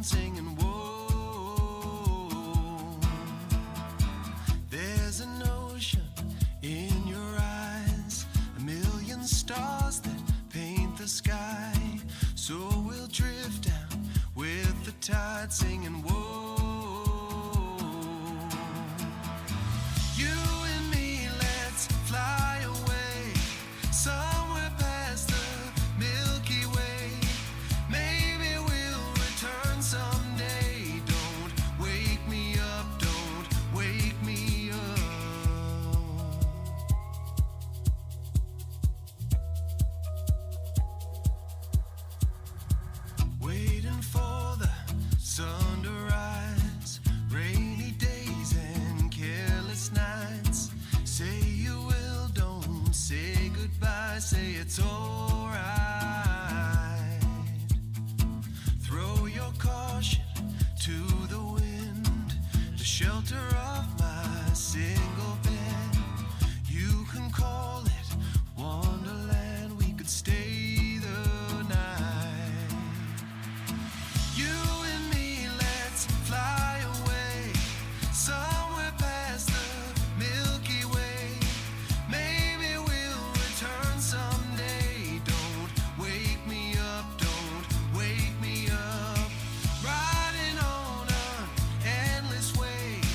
singing, whoa. There's an ocean in your eyes, a million stars that paint the sky. So we'll drift down with the tide, singing, whoa. You and me, let's fly away somewhere past the Milky Way. Maybe we'll return someday. Don't wake me up, don't wake me up. Waiting for the sun to rise, rainy days and careless nights. Say you will, don't say goodbye, say it's alright. Throw your caution to the wind, the shelter of my single bed. You can call it Wonderland, we could stay the night. You and me, let's fly away somewhere past the Milky Way. Maybe we'll return someday. Don't wake me up, don't wake me up. Riding on an endless wave,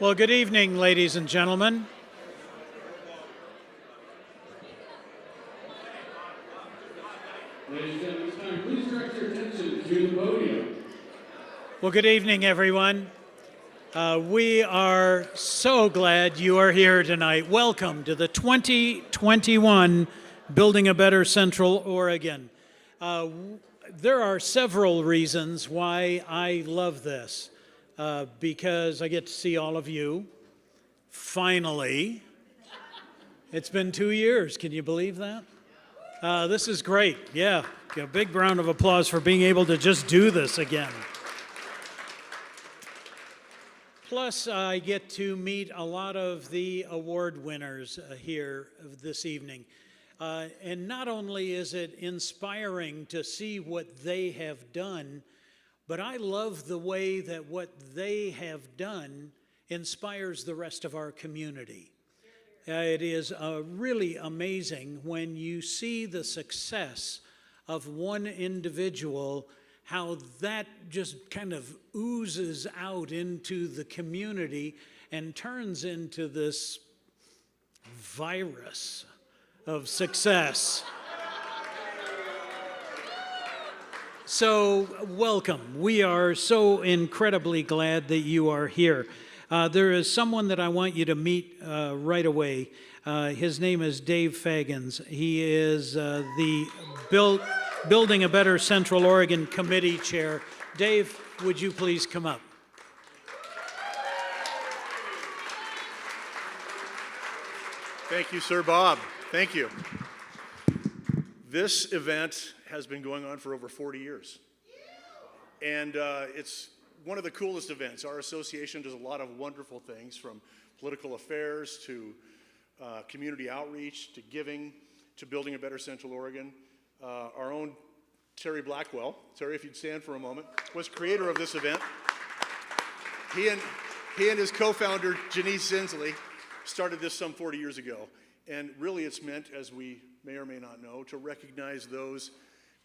Well, good evening, ladies and gentlemen. Ladies and gentlemen, it's time. Please direct your attention to the podium. Well, good evening, everyone. We are so glad you are here tonight. Welcome to the 2021 Building a Better Central Oregon. There are several reasons why I love this. Because I get to see all of you, finally. It's been 2 years, can you believe that? This is great, yeah. A big round of applause for being able to just do this again. Plus, I get to meet a lot of the award winners here this evening. And not only is it inspiring to see what they have done, but I love the way that what they have done inspires the rest of our community. It is really amazing when you see the success of one individual, how that just kind of oozes out into the community and turns into this virus of success. So, welcome. We are so incredibly glad that you are here. There is someone that I want you to meet right away. His name is Dave Fagans. He is the Building a Better Central Oregon Committee Chair. Dave, would you please come up? Thank you, Sir Bob. Thank you. This event has been going on for over 40 years. And it's one of the coolest events. Our association does a lot of wonderful things, from political affairs to community outreach to giving to Building a Better Central Oregon. Our own Terry Blackwell, Terry, if you'd stand for a moment, was creator of this event. He and his co-founder, Janice Zinsley, started this some 40 years ago. And really it's meant, as we may or may not know, to recognize those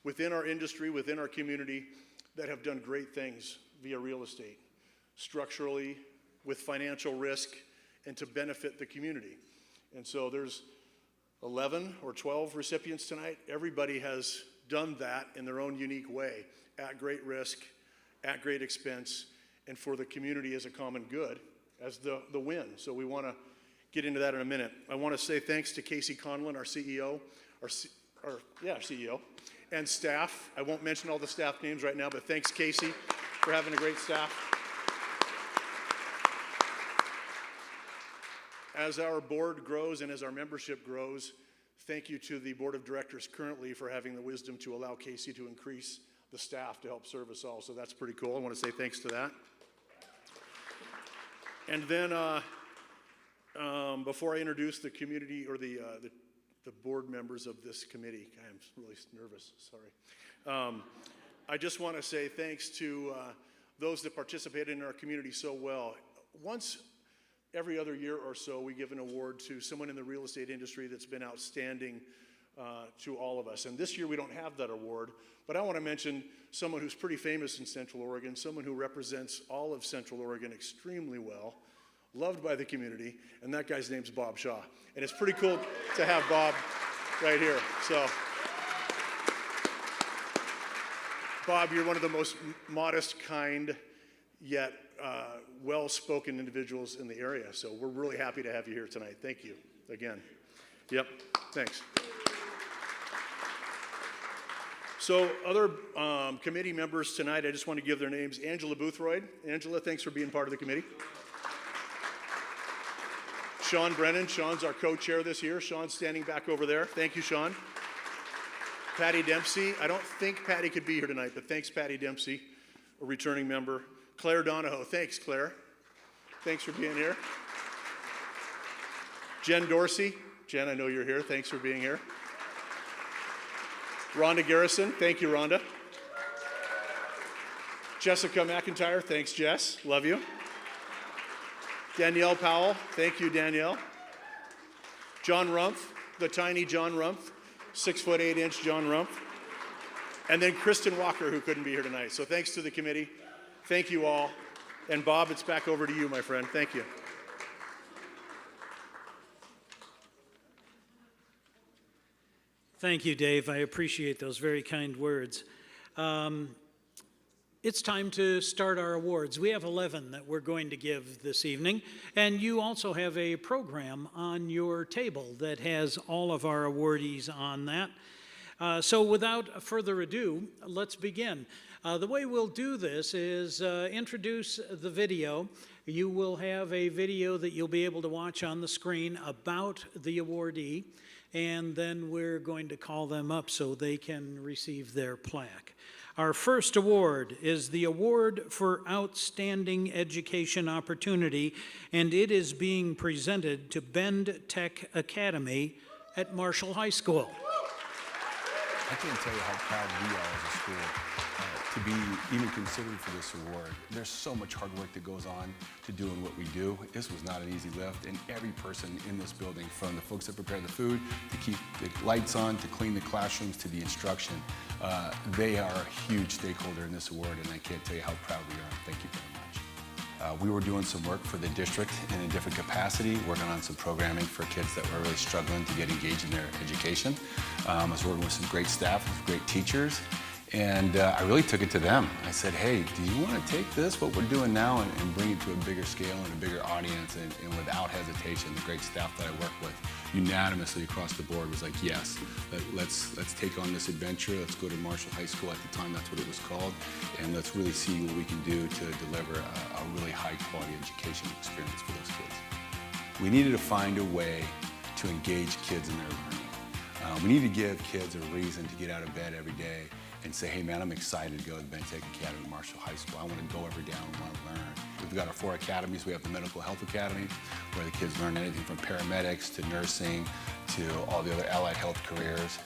within our industry, within our community, that have done great things via real estate, structurally, with financial risk, and to benefit the community. And so there's 11 or 12 recipients tonight. Everybody has done that in their own unique way, at great risk, at great expense, and for the community as a common good, as the win. So we want to get into that in a minute. I want to say thanks to Casey Conlon, our CEO, our CEO, and staff. I won't mention all the staff names right now, but thanks, Casey, for having a great staff. As our board grows and as our membership grows, thank you to the board of directors currently for having the wisdom to allow Casey to increase the staff to help serve us all. So that's pretty cool. I want to say thanks to that. And then before I introduce the community or the board members of this committee, I'm really nervous, sorry. I just want to say thanks to those that participated in our community so well. Once every other year or so, we give an award to someone in the real estate industry that's been outstanding to all of us. And this year we don't have that award, but I want to mention someone who's pretty famous in Central Oregon, someone who represents all of Central Oregon extremely well, loved by the community, and that guy's name's Bob Shaw. And it's pretty cool to have Bob right here. So, Bob, you're one of the most modest, kind, yet well-spoken individuals in the area. So we're really happy to have you here tonight. Thank you again. Yep, thanks. So other committee members tonight, I just want to give their names. Angela Boothroyd. Angela, thanks for being part of the committee. Sean Brennan. Sean's our co-chair this year. Sean's standing back over there. Thank you, Sean. Patty Dempsey. I don't think Patty could be here tonight, but thanks, Patty Dempsey, a returning member. Claire Donahoe. Thanks, Claire. Thanks for being here. Jen Dorsey. Jen, I know you're here. Thanks for being here. Rhonda Garrison. Thank you, Rhonda. Jessica McIntyre. Thanks, Jess. Love you. Danielle Powell. Thank you, Danielle. John Rumpf, the tiny John Rumpf, 6'8" John Rumpf. And then Kristen Walker, who couldn't be here tonight. So thanks to the committee. Thank you all. And Bob, it's back over to you, my friend. Thank you. Thank you, Dave. I appreciate those very kind words. It's time to start our awards. We have 11 that we're going to give this evening, and you also have a program on your table that has all of our awardees on that. So without further ado, let's begin. The way we'll do this is introduce the video. You will have a video that you'll be able to watch on the screen about the awardee, and then we're going to call them up so they can receive their plaque. Our first award is the Award for Outstanding Education Opportunity, and it is being presented to Bend Tech Academy at Marshall High School. I can't tell you how proud we are as a school to be even considered for this award. There's so much hard work that goes on to doing what we do. This was not an easy lift, and every person in this building, from the folks that prepare the food, to keep the lights on, to clean the classrooms, to the instruction, they are a huge stakeholder in this award, and I can't tell you how proud we are. Thank you very much. We were doing some work for the district in a different capacity, working on some programming for kids that were really struggling to get engaged in their education. I was working with some great staff, with great teachers, and I really took it to them. I said, hey, do you want to take this, what we're doing now, and bring it to a bigger scale and a bigger audience? And without hesitation, the great staff that I work with unanimously across the board was like, yes, let's take on this adventure. Let's go to Marshall High School. At the time, that's what it was called. And let's really see what we can do to deliver a really high quality education experience for those kids. We needed to find a way to engage kids in their learning. We need to give kids a reason to get out of bed every day and say, hey man, I'm excited to go to the Bend Tech Academy at Marshall High School. I want to go every day, I want to learn. We've got our 4 academies. We have the Medical Health Academy, where the kids learn anything from paramedics to nursing to all the other allied health careers.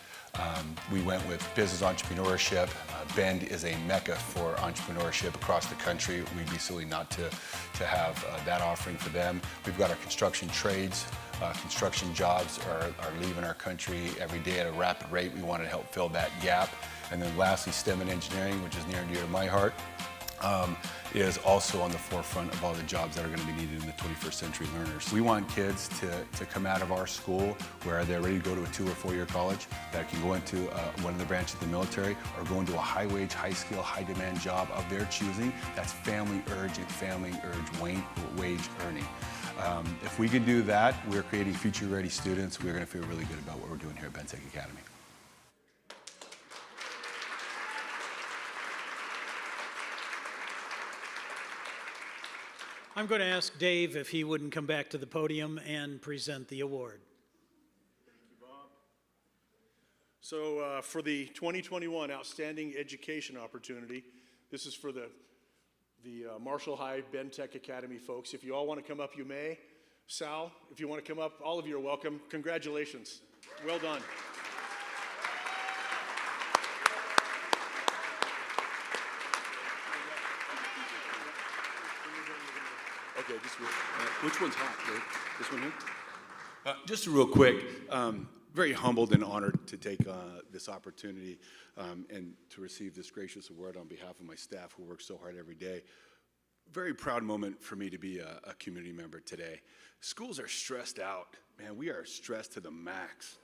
We went with business entrepreneurship. Bend is a mecca for entrepreneurship across the country. We'd be silly not to have that offering for them. We've got our construction trades. Construction jobs are leaving our country every day at a rapid rate. We want to help fill that gap. And then lastly, STEM and engineering, which is near and dear to my heart, is also on the forefront of all the jobs that are going to be needed in the 21st century learners. We want kids to come out of our school where they're ready to go to a 2- or 4-year college, that can go into one of the branches of the military, or go into a high-wage, high-skill, high-demand job of their choosing. That's family urgent, wage earning. If we can do that, we're creating future-ready students. We're going to feel really good about what we're doing here at Bend Tech Academy. I'm going to ask Dave if he wouldn't come back to the podium and present the award. Thank you, Bob. So for the 2021 Outstanding Education Opportunity, this is for the Marshall High Bend Tech Academy folks. If you all want to come up, you may. Sal, if you want to come up, all of you are welcome. Congratulations. Well done. Okay, which one's hot, Dave? This one here? Just real quick, very humbled and honored to take this opportunity and to receive this gracious award on behalf of my staff who work so hard every day. Very proud moment for me to be a community member today. Schools are stressed out. Man, we are stressed to the max.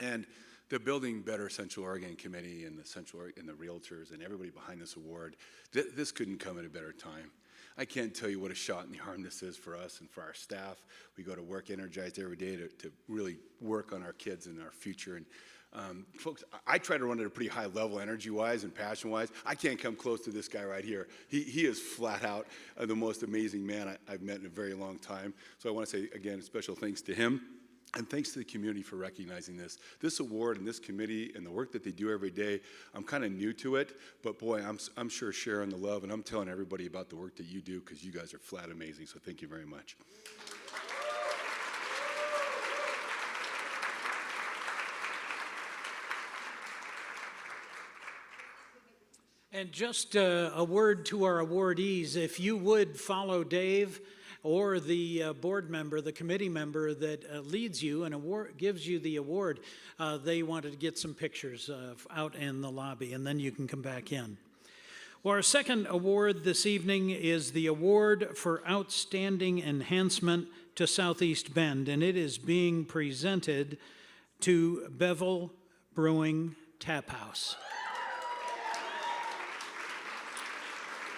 And the Building Better Central Oregon Committee and the realtors and everybody behind this award, this couldn't come at a better time. I can't tell you what a shot in the arm this is for us and for our staff. We go to work energized every day to really work on our kids and our future. And folks, I try to run at a pretty high level energy-wise and passion-wise. I can't come close to this guy right here. He is flat out the most amazing man I've met in a very long time. So I want to say, again, special thanks to him. And thanks to the community for recognizing this. This award and this committee and the work that they do every day, I'm kind of new to it, but boy, I'm sure sharing the love, and I'm telling everybody about the work that you do because you guys are flat amazing, so thank you very much. And just a word to our awardees, if you would follow Dave or the board member, the committee member that leads you and gives you the award, they wanted to get some pictures out in the lobby, and then you can come back in. Well, our second award this evening is the Award for Outstanding Enhancement to Southeast Bend, and it is being presented to BEVEL Brewing Tap House.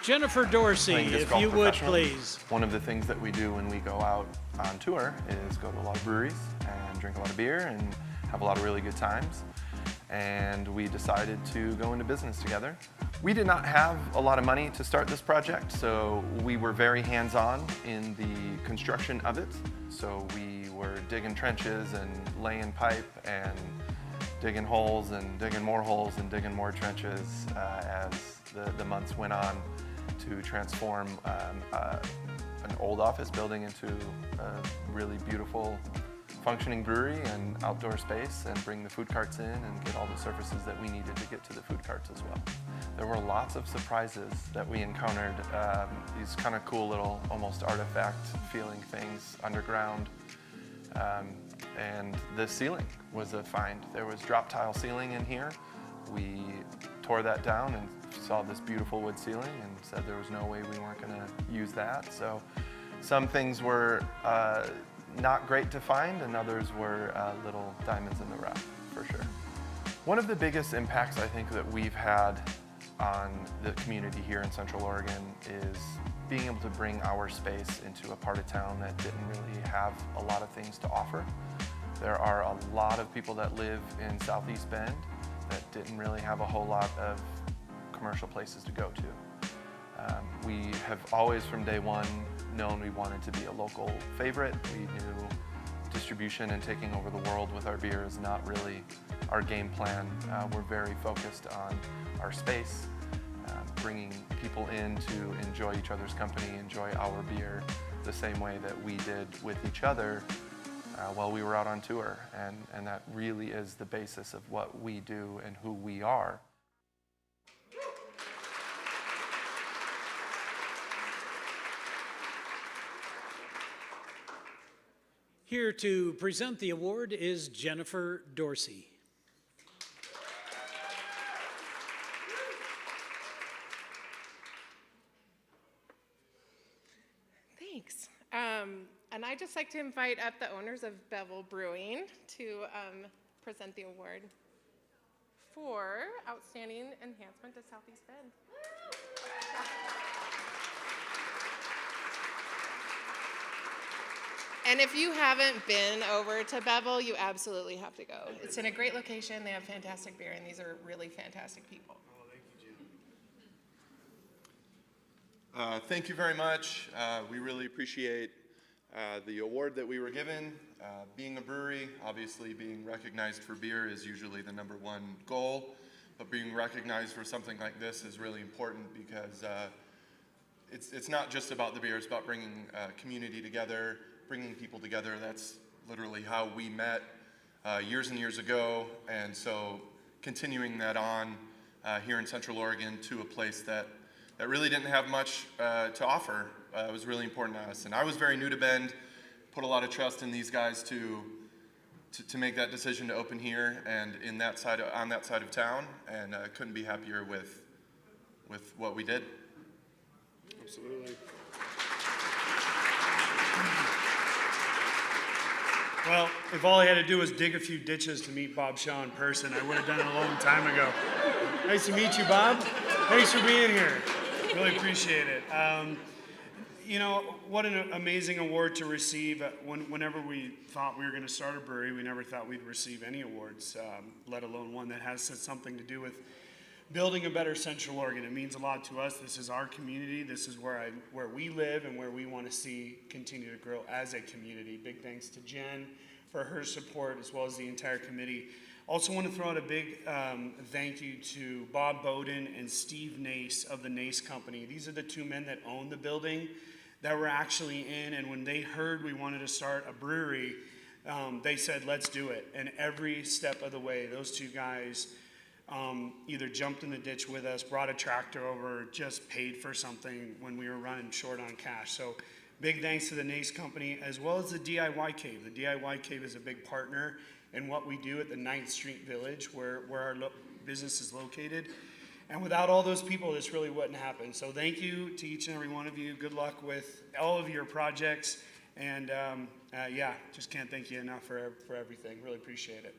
Jennifer Dorsey, Playing disc if golf you would, professionally. please. One of the things that we do when we go out on tour is go to a lot of breweries and drink a lot of beer and have a lot of really good times. And we decided to go into business together. We did not have a lot of money to start this project, so we were very hands-on in the construction of it. So we were digging trenches and laying pipe and digging holes and digging more holes and digging more trenches as the months went on to transform an old office building into a really beautiful functioning brewery and outdoor space, and bring the food carts in and get all the surfaces that we needed to get to the food carts as well. There were lots of surprises that we encountered, these kind of cool little almost artifact feeling things underground. And the ceiling was a find. There was drop tile ceiling in here. We tore that down and saw this beautiful wood ceiling and said there was no way we weren't gonna use that. So some things were not great to find, and others were little diamonds in the rough, for sure. One of the biggest impacts I think that we've had on the community here in Central Oregon is being able to bring our space into a part of town that didn't really have a lot of things to offer. There are a lot of people that live in Southeast Bend that didn't really have a whole lot of commercial places to go to. We have always from day one known we wanted to be a local favorite. We knew distribution and taking over the world with our beer is not really our game plan. We're very focused on our space, bringing people in to enjoy each other's company, enjoy our beer the same way that we did with each other while we were out on tour. And that really is the basis of what we do and who we are. Here to present the award is Jennifer Dorsey. Thanks. And I'd just like to invite up the owners of BEVEL Brewing to present the award for Outstanding Enhancement to Southeast Bend. And if you haven't been over to BEVEL, you absolutely have to go. It's in a great location. They have fantastic beer, and these are really fantastic people. Thank you very much. We really appreciate the award that we were given. Being a brewery, obviously being recognized for beer is usually the #1 goal, but being recognized for something like this is really important because it's not just about the beer, it's about bringing community together, bringing people together. That's literally how we met years and years ago, and so continuing that on here in Central Oregon to a place that really didn't have much to offer was really important to us. And I was very new to Bend, put a lot of trust in these guys to make that decision to open here and on that side of town, and couldn't be happier with what we did. Absolutely. Well, if all I had to do was dig a few ditches to meet Bob Shaw in person, I would have done it a long time ago. Nice to meet you, Bob. Thanks for being here. Really appreciate it. You know, what an amazing award to receive. Whenever we thought we were going to start a brewery, we never thought we'd receive any awards, let alone one that has something to do with building a better Central Oregon. It means a lot to us. This is our community. This is where we live and where we want to see continue to grow as a community. Big thanks to Jen for her support, as well as the entire committee. Also want to throw out a big thank you to Bob Bowden and Steve Nace of the Nace Company. These are the two men that own the building that we're actually in, and when they heard we wanted to start a brewery, they said, let's do it. And every step of the way, those two guys either jumped in the ditch with us, brought a tractor over, just paid for something when we were running short on cash. So big thanks to the Nace Company, as well as the DIY Cave. The DIY Cave is a big partner in what we do at the 9th Street Village, where our business is located. And without all those people, this really wouldn't happen. So thank you to each and every one of you. Good luck with all of your projects. And yeah, just can't thank you enough for everything. Really appreciate it.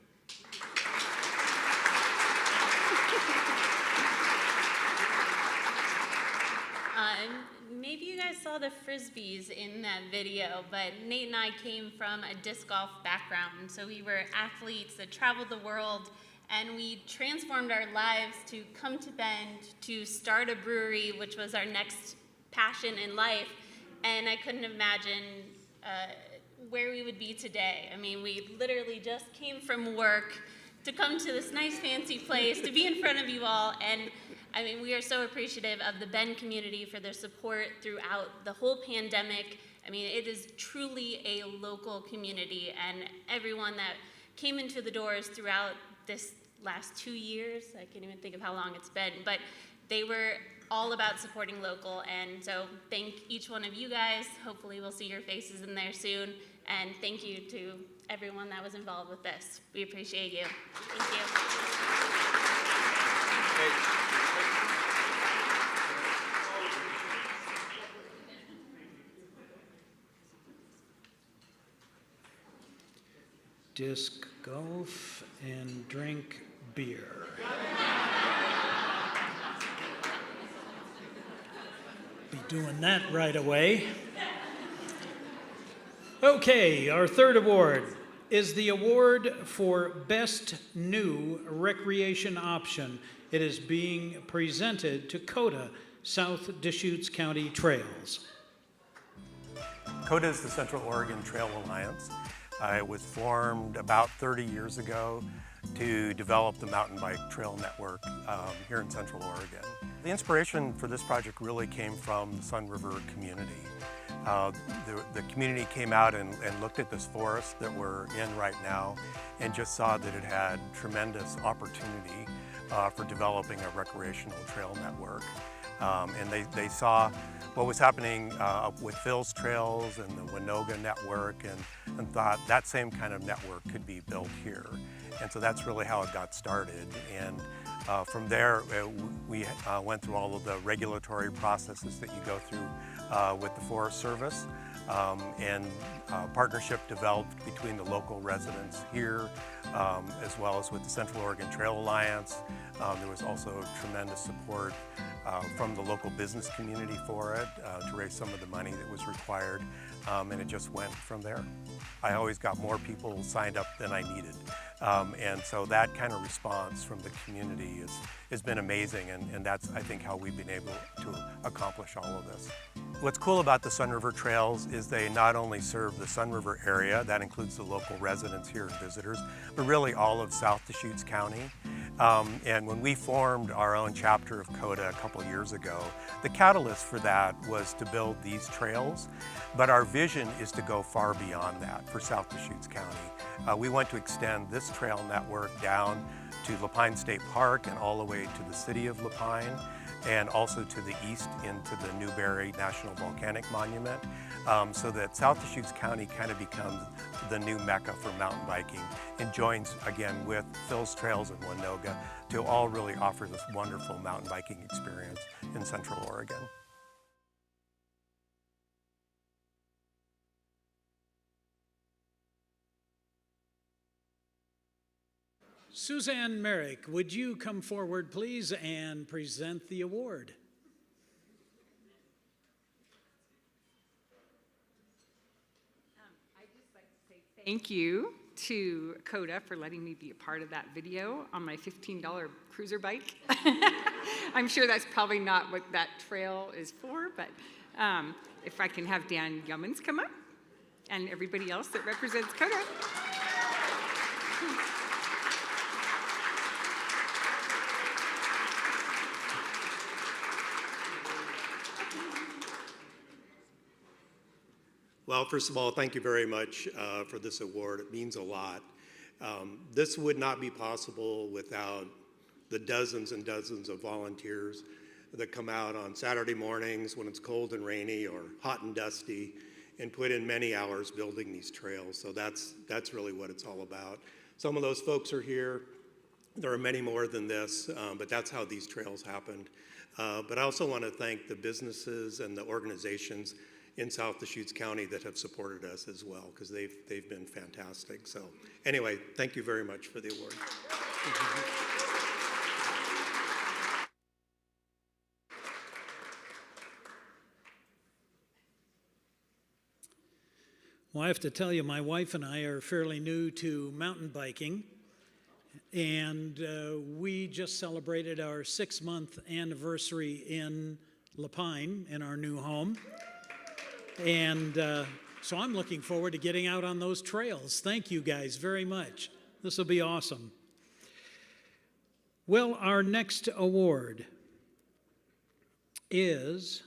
Maybe you guys saw the Frisbees in that video, but Nate and I came from a disc golf background. So we were athletes that traveled the world, and we transformed our lives to come to Bend to start a brewery, which was our next passion in life. And I couldn't imagine where we would be today. I mean, we literally just came from work to come to this nice fancy place, to be in front of you all, and I mean, we are so appreciative of the Bend community for their support throughout the whole pandemic. I mean, it is truly a local community, and everyone that came into the doors throughout this last 2 years, I can't even think of how long it's been, but they were all about supporting local, and so thank each one of you guys. Hopefully we'll see your faces in there soon, and thank you to everyone that was involved with this. We appreciate you. Thank you. Disc golf and drink beer. Be doing that right away. Okay, our third award is the award for Best New Recreation Option. It is being presented to COTA, South Deschutes County Trails. COTA is the Central Oregon Trail Alliance. It was formed about 30 years ago to develop the mountain bike trail network here in Central Oregon. The inspiration for this project really came from the Sun River community. The community came out and looked at this forest that we're in right now and just saw that it had tremendous opportunity for developing a recreational trail network. And they saw what was happening with Phil's Trails and the Winoga network and thought that same kind of network could be built here. And so that's really how it got started. And from there, we went through all of the regulatory processes that you go through with the Forest Service. And partnership developed between the local residents here as well as with the Central Oregon Trail Alliance. There was also tremendous support from the local business community for it to raise some of the money that was required, and it just went from there. I always got more people signed up than I needed, and so that kind of response from the community has been amazing, and that's, I think, how we've been able to accomplish all of this. What's cool about the Sun River Trails is they not only serve the Sun River area, that includes the local residents here and visitors, but really all of South Deschutes County. And when we formed our own chapter of COTA a couple years ago, the catalyst for that was to build these trails, but our vision is to go far beyond that for South Deschutes County. We want to extend this trail network down to Lapine State Park and all the way to the city of Lapine, and also to the east into the Newberry National Volcanic Monument, so that South Deschutes County kind of becomes the new mecca for mountain biking and joins again with Phil's Trails and Winoga to all really offer this wonderful mountain biking experience in Central Oregon. Suzanne Merrick, would you come forward, please, and present the award? I'd just like to say thank you to COTA for letting me be a part of that video on my $15 cruiser bike. I'm sure that's probably not what that trail is for, but if I can have Dan Yummans come up and everybody else that represents COTA. Well, first of all, thank you very much for this award. It means a lot. This would not be possible without the dozens and dozens of volunteers that come out on Saturday mornings when it's cold and rainy or hot and dusty and put in many hours building these trails. So that's really what it's all about. Some of those folks are here. There are many more than this, but that's how these trails happened. But I also want to thank the businesses and the organizations in South Deschutes County that have supported us as well, because they've been fantastic. So anyway, thank you very much for the award. Well, I have to tell you, my wife and I are fairly new to mountain biking, and we just celebrated our 6-month anniversary in La Pine in our new home. And so I'm looking forward to getting out on those trails. Thank you guys very much. This will be awesome. Well, our next award is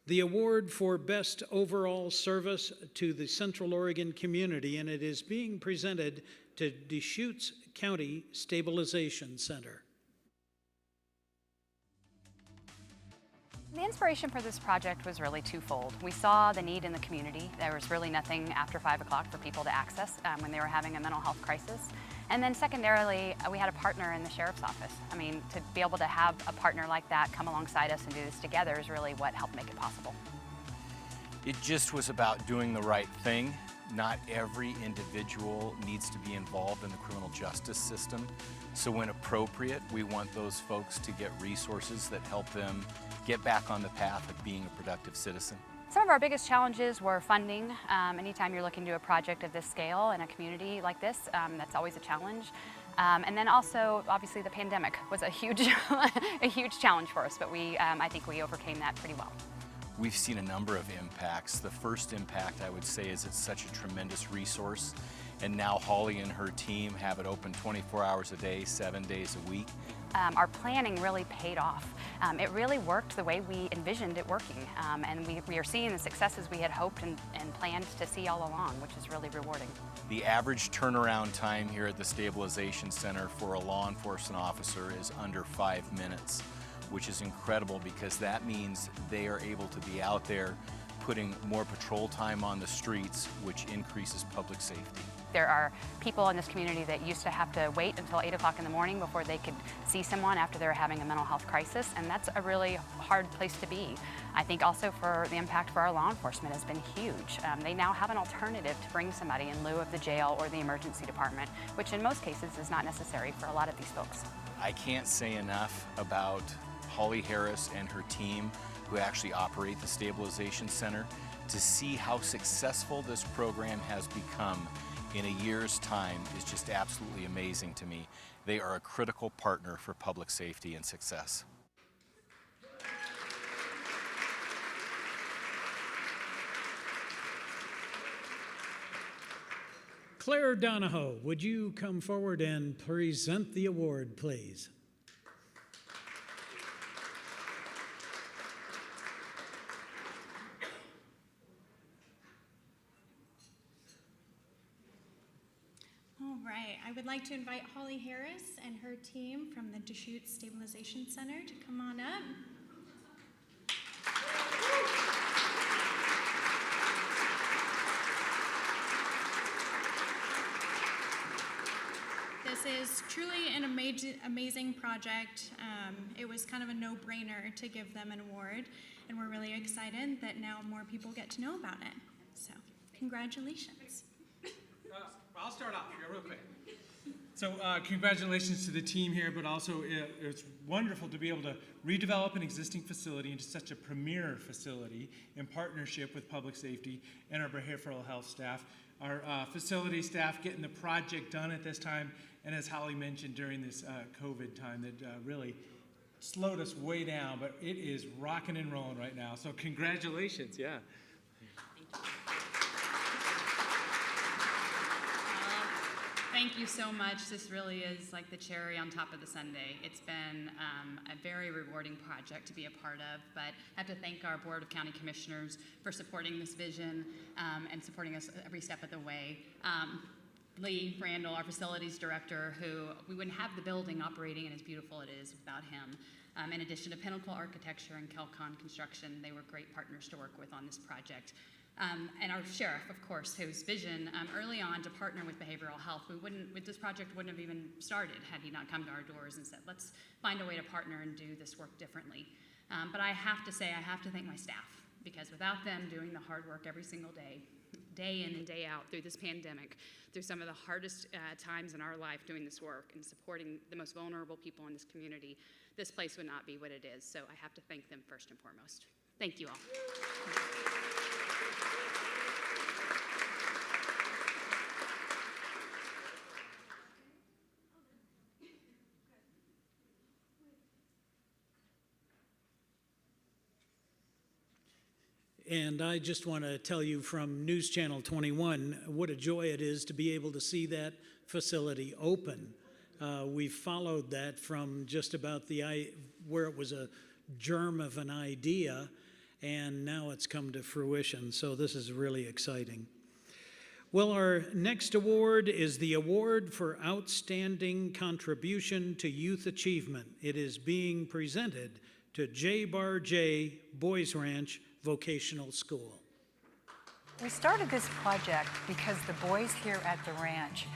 the award for Best Overall Service to the Central Oregon community, and it is being presented to Deschutes County Stabilization Center. The inspiration for this project was really twofold. We saw the need in the community. There was really nothing after 5 o'clock for people to access when they were having a mental health crisis. And then secondarily, we had a partner in the sheriff's office. I mean, to be able to have a partner like that come alongside us and do this together is really what helped make it possible. It just was about doing the right thing. Not every individual needs to be involved in the criminal justice system. So when appropriate, we want those folks to get resources that help them get back on the path of being a productive citizen. Some of our biggest challenges were funding. Anytime you're looking to do a project of this scale in a community like this, that's always a challenge. And then also, obviously, the pandemic was a huge, a huge challenge for us, but I think we overcame that pretty well. We've seen a number of impacts. The first impact, I would say, is it's such a tremendous resource. And now Holly and her team have it open 24 hours a day, 7 days a week. Our planning really paid off. It really worked the way we envisioned it working. And we are seeing the successes we had hoped and planned to see all along, which is really rewarding. The average turnaround time here at the Stabilization Center for a law enforcement officer is under 5 minutes, which is incredible because that means they are able to be out there putting more patrol time on the streets, which increases public safety. There are people in this community that used to have to wait until 8 o'clock in the morning before they could see someone after they were having a mental health crisis, and that's a really hard place to be. I think also for the impact for our law enforcement has been huge. They now have an alternative to bring somebody in lieu of the jail or the emergency department, which in most cases is not necessary for a lot of these folks. I can't say enough about Holly Harris and her team who actually operate the Stabilization Center. To see how successful this program has become in a year's time is just absolutely amazing to me. They are a critical partner for public safety and success. Claire Donahoe, would you come forward and present the award, please? All right, I would like to invite Holly Harris and her team from the Deschutes Stabilization Center to come on up. This is truly an amazing project. It was kind of a no-brainer to give them an award, and we're really excited that now more people get to know about it. So, congratulations. I'll start off here real quick. So congratulations to the team here, but also it's wonderful to be able to redevelop an existing facility into such a premier facility in partnership with public safety and our behavioral health staff. Our facility staff getting the project done at this time, and as Holly mentioned during this COVID time that really slowed us way down, but it is rocking and rolling right now. So congratulations, yeah. Thank you so much. This really is like the cherry on top of the sundae. It's been a very rewarding project to be a part of, but I have to thank our Board of County Commissioners for supporting this vision and supporting us every step of the way. Lee Randall, our facilities director, who we wouldn't have the building operating and as beautiful it is without him. In addition to Pinnacle Architecture and Kelcon Construction, they were great partners to work with on this project. And our sheriff, of course, whose vision early on to partner with behavioral health, this project wouldn't have even started had he not come to our doors and said, let's find a way to partner and do this work differently. But I have to say, I have to thank my staff, because without them doing the hard work every single day, day in and day out through this pandemic, through some of the hardest times in our life doing this work and supporting the most vulnerable people in this community, this place would not be what it is. So I have to thank them first and foremost. Thank you all. And I just want to tell you from News Channel 21 what a joy it is to be able to see that facility open. We've followed that from just about where it was a germ of an idea, and now it's come to fruition. So this is really exciting. Well, our next award is the Award for Outstanding Contribution to Youth Achievement. It is being presented to J. Bar J Boys Ranch Vocational School. We started this project because the boys here at the ranch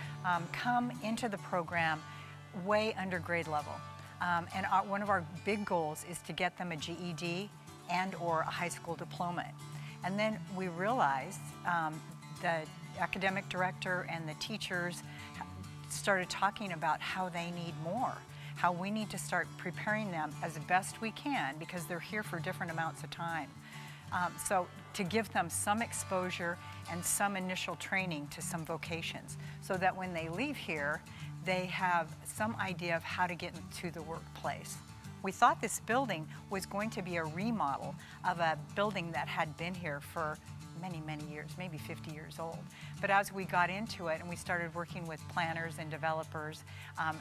come into the program way under grade level. And one of our big goals is to get them a GED and or a high school diploma. And then we realized the academic director and the teachers started talking about how they need more, how we need to start preparing them as best we can because they're here for different amounts of time. So to give them some exposure and some initial training to some vocations so that when they leave here, they have some idea of how to get into the workplace. We thought this building was going to be a remodel of a building that had been here for many, many years, maybe 50 years old. But as we got into it and we started working with planners and developers and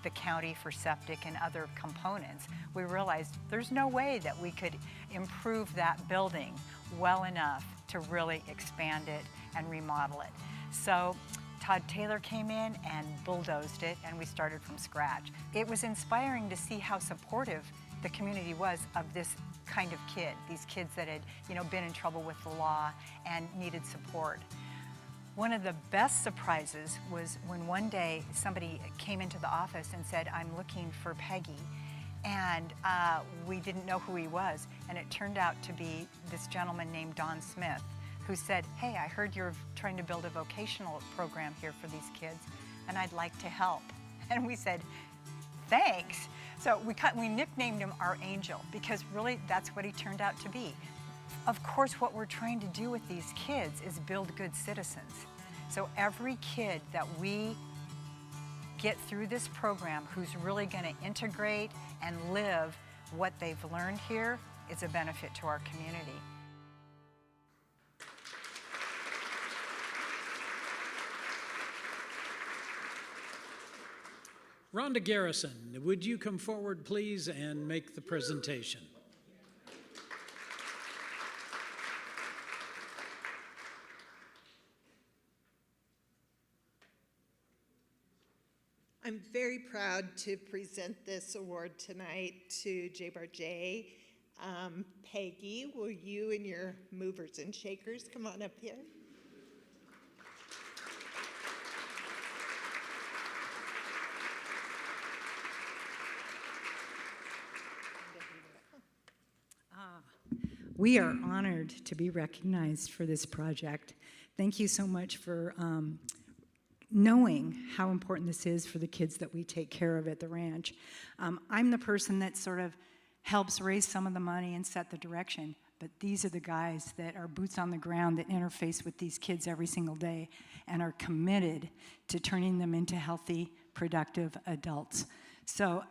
the county for septic and other components, we realized there's no way that we could improve that building well enough to really expand it and remodel it. So Todd Taylor came in and bulldozed it, and we started from scratch. It was inspiring to see how supportive the community was of this kind of kid, these kids that had, been in trouble with the law and needed support. One of the best surprises was when one day somebody came into the office and said, "I'm looking for Peggy." And we didn't know who he was, and it turned out to be this gentleman named Don Smith, who said, "Hey, I heard you're trying to build a vocational program here for these kids, and I'd like to help." And we said, "Thanks." So we nicknamed him our angel because really that's what he turned out to be. Of course, what we're trying to do with these kids is build good citizens. So every kid that we get through this program who's really going to integrate and live what they've learned here is a benefit to our community. Rhonda Garrison, would you come forward, please, and make the presentation? I'm very proud to present this award tonight to J. Bar J. Peggy, will you and your movers and shakers come on up here? We are honored to be recognized for this project. Thank you so much for knowing how important this is for the kids that we take care of at the ranch. I'm the person that sort of helps raise some of the money and set the direction, but these are the guys that are boots on the ground that interface with these kids every single day and are committed to turning them into healthy, productive adults. So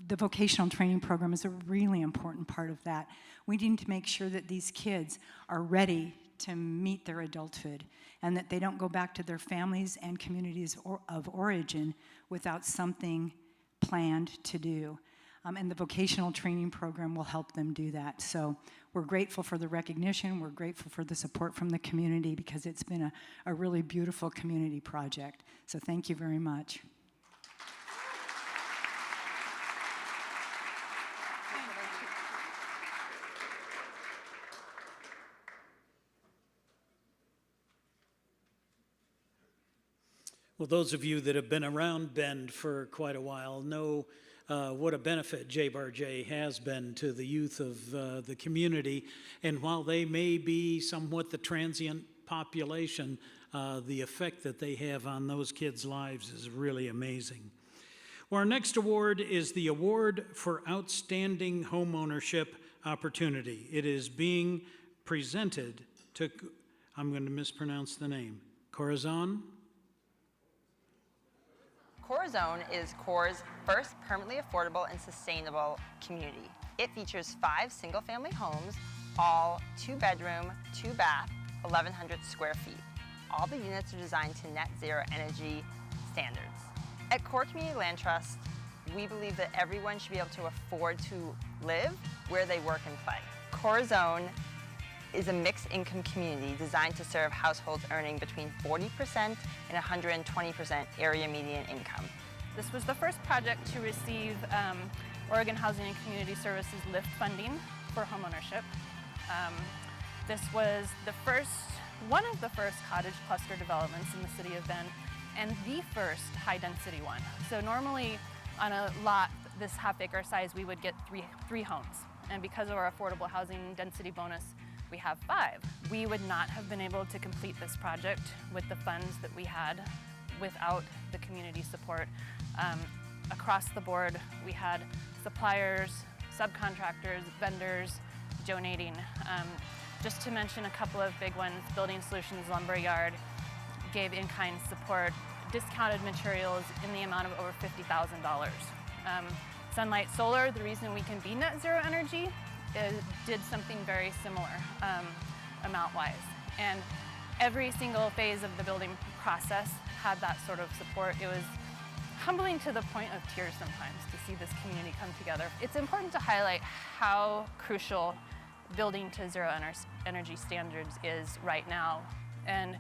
the vocational training program is a really important part of that. We need to make sure that these kids are ready to meet their adulthood and that they don't go back to their families and communities of origin without something planned to do. And the vocational training program will help them do that. So we're grateful for the recognition, we're grateful for the support from the community because it's been a really beautiful community project. So thank you very much. Well, those of you that have been around Bend for quite a while know what a benefit J. Bar J has been to the youth of the community. And while they may be somewhat the transient population, the effect that they have on those kids' lives is really amazing. Well, our next award is the Award for Outstanding Homeownership Opportunity. It is being presented to, I'm going to mispronounce the name, Corazon? Corazon is CORE's first permanently affordable and sustainable community. It features 5 single-family homes, all 2-bedroom, 2-bath, 1,100 square feet. All the units are designed to net zero energy standards. At Core Community Land Trust, we believe that everyone should be able to afford to live where they work and play. Core Zone is a mixed income community designed to serve households earning between 40% and 120% area median income. This was the first project to receive Oregon Housing and Community Services LIFT funding for homeownership. This was one of the first cottage cluster developments in the city of Bend, and the first high-density one. So normally on a lot this half-acre size, we would get three homes. And because of our affordable housing density bonus, we have 5. We would not have been able to complete this project with the funds that we had without the community support. Across the board, we had suppliers, subcontractors, vendors donating. Just to mention a couple of big ones, Building Solutions Lumberyard gave in-kind support, discounted materials in the amount of over $50,000. Sunlight Solar, the reason we can be net zero energy, did something very similar amount-wise. And every single phase of the building process had that sort of support. It was humbling to the point of tears sometimes to see this community come together. It's important to highlight how crucial building to zero energy standards is right now. And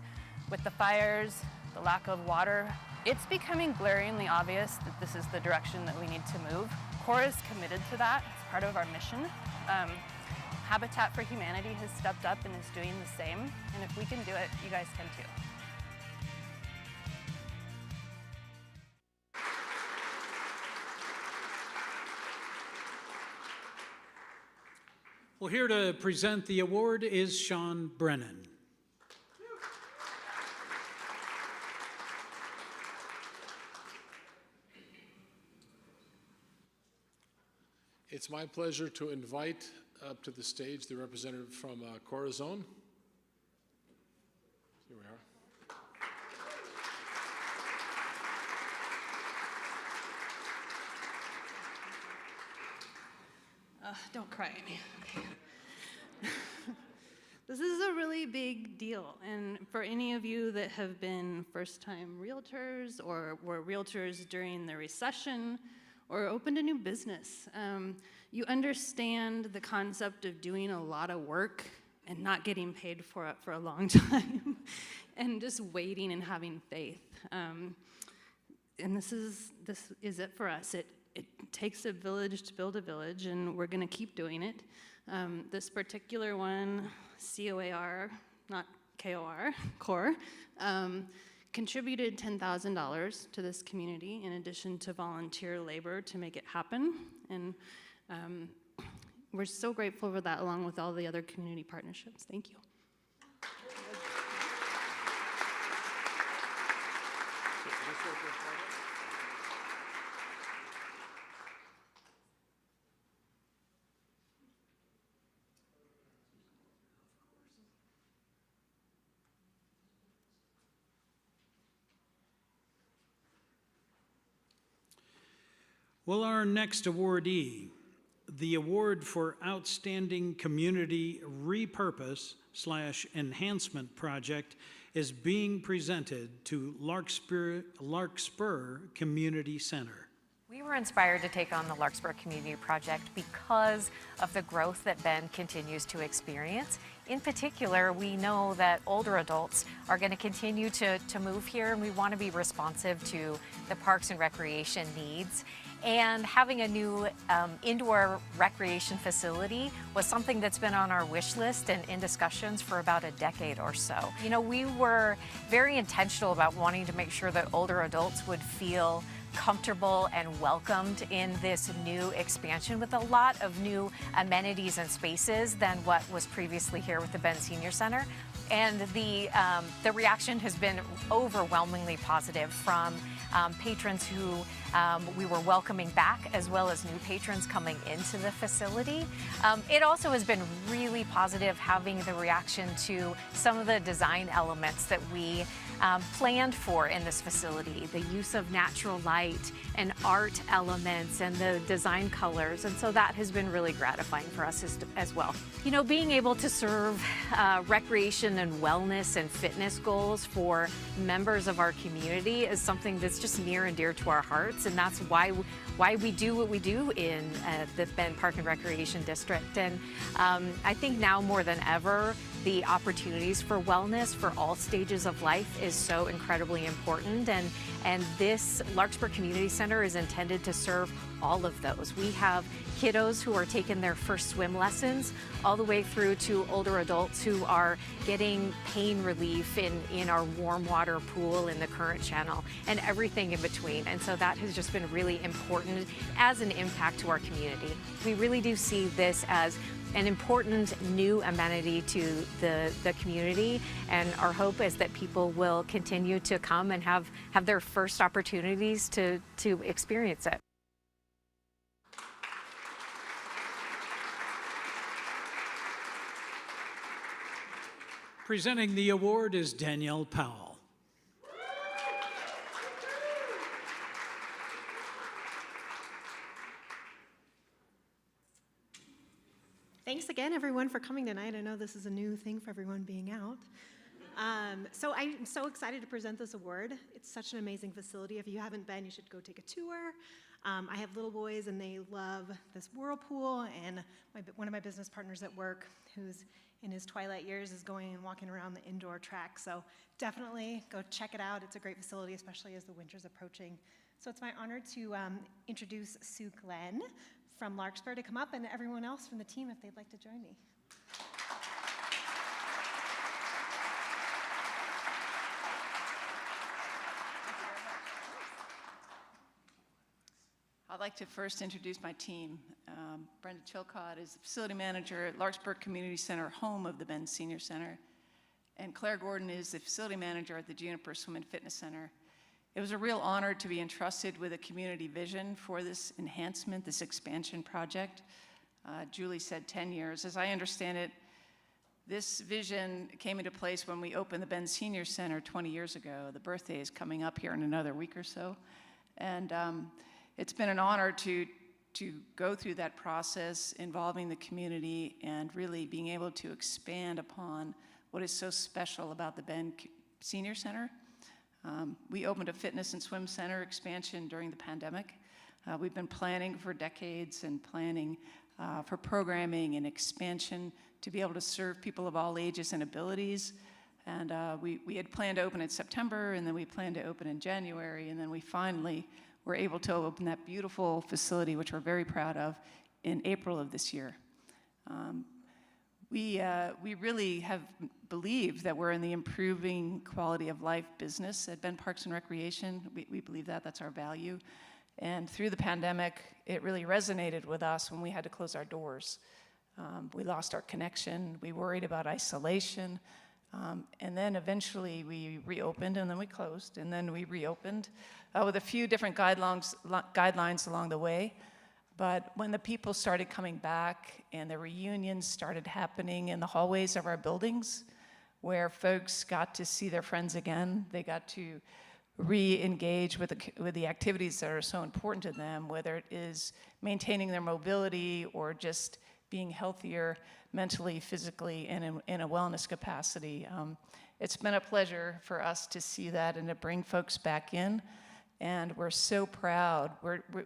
with the fires, the lack of water, it's becoming glaringly obvious that this is the direction that we need to move. CORE is committed to that. It's part of our mission. Habitat for Humanity has stepped up and is doing the same. And if we can do it, you guys can too. Well, here to present the award is Sean Brennan. It's my pleasure to invite up to the stage the representative from Corazon. Here we are. Don't cry, Amy. Okay. This is a really big deal, and for any of you that have been first-time realtors or were realtors during the recession or opened a new business, you understand the concept of doing a lot of work and not getting paid for it for a long time and just waiting and having faith. And this is it for us. It takes a village to build a village, and we're going to keep doing it. This particular one, COAR, not KOR, CORE, contributed $10,000 to this community in addition to volunteer labor to make it happen. And we're so grateful for that, along with all the other community partnerships. Thank you. Well, our next awardee, the award for Outstanding Community Repurpose/Enhancement Project, is being presented to Larkspur Community Center. We were inspired to take on the Larkspur Community Project because of the growth that Bend continues to experience. In particular, we know that older adults are going to continue to move here, and we want to be responsive to the parks and recreation needs. And having a new indoor recreation facility was something that's been on our wish list and in discussions for about a decade or so. You know, we were very intentional about wanting to make sure that older adults would feel comfortable and welcomed in this new expansion with a lot of new amenities and spaces than what was previously here with the Bend Senior Center. And the reaction has been overwhelmingly positive from patrons who we were welcoming back, as well as new patrons coming into the facility. It also has been really positive having the reaction to some of the design elements that we planned for in this facility. The use of natural light light and art elements and the design colors. And so that has been really gratifying for us as well. You know, being able to serve recreation and wellness and fitness goals for members of our community is something that's just near and dear to our hearts. And that's why we do what we do in the Bend Park and Recreation District. And I think now more than ever, the opportunities for wellness for all stages of life is so incredibly important. And this Larkspur Community Center is intended to serve all of those. We have kiddos who are taking their first swim lessons all the way through to older adults who are getting pain relief in our warm water pool in the current channel and everything in between. And so that has just been really important as an impact to our community. We really do see this as an important new amenity to the community, and our hope is that people will continue to come and have their first opportunities to experience it. Presenting the award is Danielle Powell. Thanks again, everyone, for coming tonight. I know this is a new thing for everyone being out. So I'm so excited to present this award. It's such an amazing facility. If you haven't been, you should go take a tour. I have little boys, and they love this whirlpool, and one of my business partners at work, who's in his twilight years, is going and walking around the indoor track. So definitely go check it out. It's a great facility, especially as the winter's approaching. So it's my honor to introduce Sue Glenn from Larkspur to come up, and everyone else from the team if they'd like to join me. I'd like to first introduce my team. Brenda Chilcott is the facility manager at Larkspur Community Center, home of the Bend Senior Center. And Claire Gordon is the facility manager at the Juniper Swim and Fitness Center. It was a real honor to be entrusted with a community vision for this enhancement, this expansion project. Julie said 10 years. As I understand it, this vision came into place when we opened the Bend Senior Center 20 years ago. The birthday is coming up here in another week or so. And it's been an honor to go through that process involving the community and really being able to expand upon what is so special about the Bend Senior Center. We opened a fitness and swim center expansion during the pandemic. We've been planning for decades and planning for programming and expansion to be able to serve people of all ages and abilities. And we had planned to open in September, and then we planned to open in January, and then we finally were able to open that beautiful facility, which we're very proud of, in April of this year. We really have believed that we're in the improving quality of life business at Bend Parks and Recreation. We believe that, that's our value. And through the pandemic, it really resonated with us when we had to close our doors. We lost our connection, we worried about isolation, and then eventually we reopened, and then we closed, and then we reopened with a few different guidelines along the way. But when the people started coming back and the reunions started happening in the hallways of our buildings, where folks got to see their friends again, they got to re-engage with the activities that are so important to them, whether it is maintaining their mobility or just being healthier mentally, physically, and in a wellness capacity. It's been a pleasure for us to see that and to bring folks back in. And we're so proud.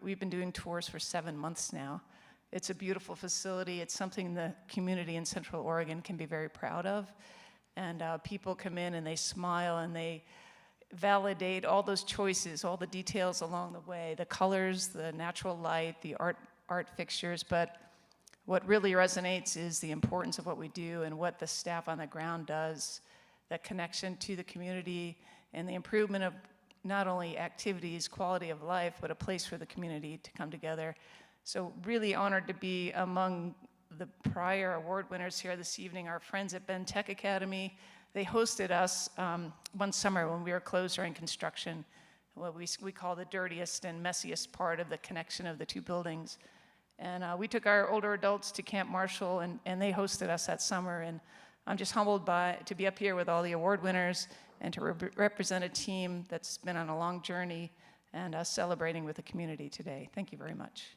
We've been doing tours for 7 months now. It's a beautiful facility. It's something the community in Central Oregon can be very proud of. And people come in and they smile and they validate all those choices, all the details along the way, the colors, the natural light, the art fixtures. But what really resonates is the importance of what we do and what the staff on the ground does, that connection to the community and the improvement of not only activities, quality of life, but a place for the community to come together. So really honored to be among the prior award winners here this evening, our friends at Bend Tech Academy. They hosted us one summer when we were closed during construction, what we call the dirtiest and messiest part of the connection of the two buildings. And we took our older adults to Camp Marshall, and they hosted us that summer. And I'm just humbled to be up here with all the award winners and to represent a team that's been on a long journey and us celebrating with the community today. Thank you very much.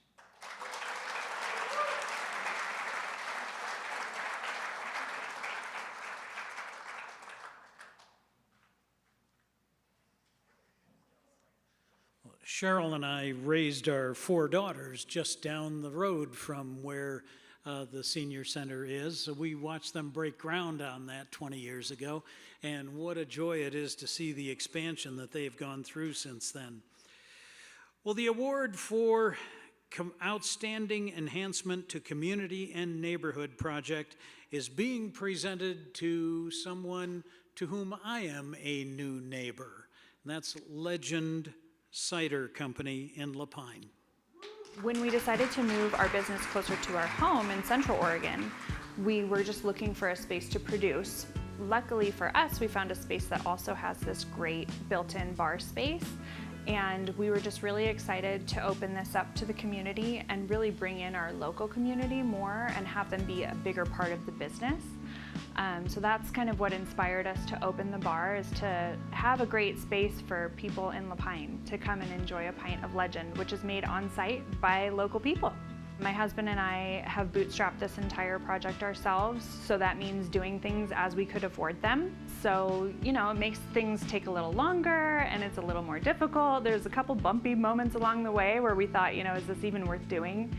Cheryl and I raised our 4 daughters just down the road from where the senior center is. So we watched them break ground on that 20 years ago, and what a joy it is to see the expansion that they've gone through since then. Well, the award for Outstanding Enhancement to Community and Neighborhood Project is being presented to someone to whom I am a new neighbor, and that's Legend Cider Company in La Pine. When we decided to move our business closer to our home in Central Oregon, we were just looking for a space to produce. Luckily for us, we found a space that also has this great built-in bar space, and we were just really excited to open this up to the community and really bring in our local community more and have them be a bigger part of the business. So that's kind of what inspired us to open the bar, is to have a great space for people in La Pine to come and enjoy a pint of Legend, which is made on site by local people. My husband and I have bootstrapped this entire project ourselves, so that means doing things as we could afford them. So, you know, it makes things take a little longer and it's a little more difficult. There's a couple bumpy moments along the way where we thought, you know, is this even worth doing?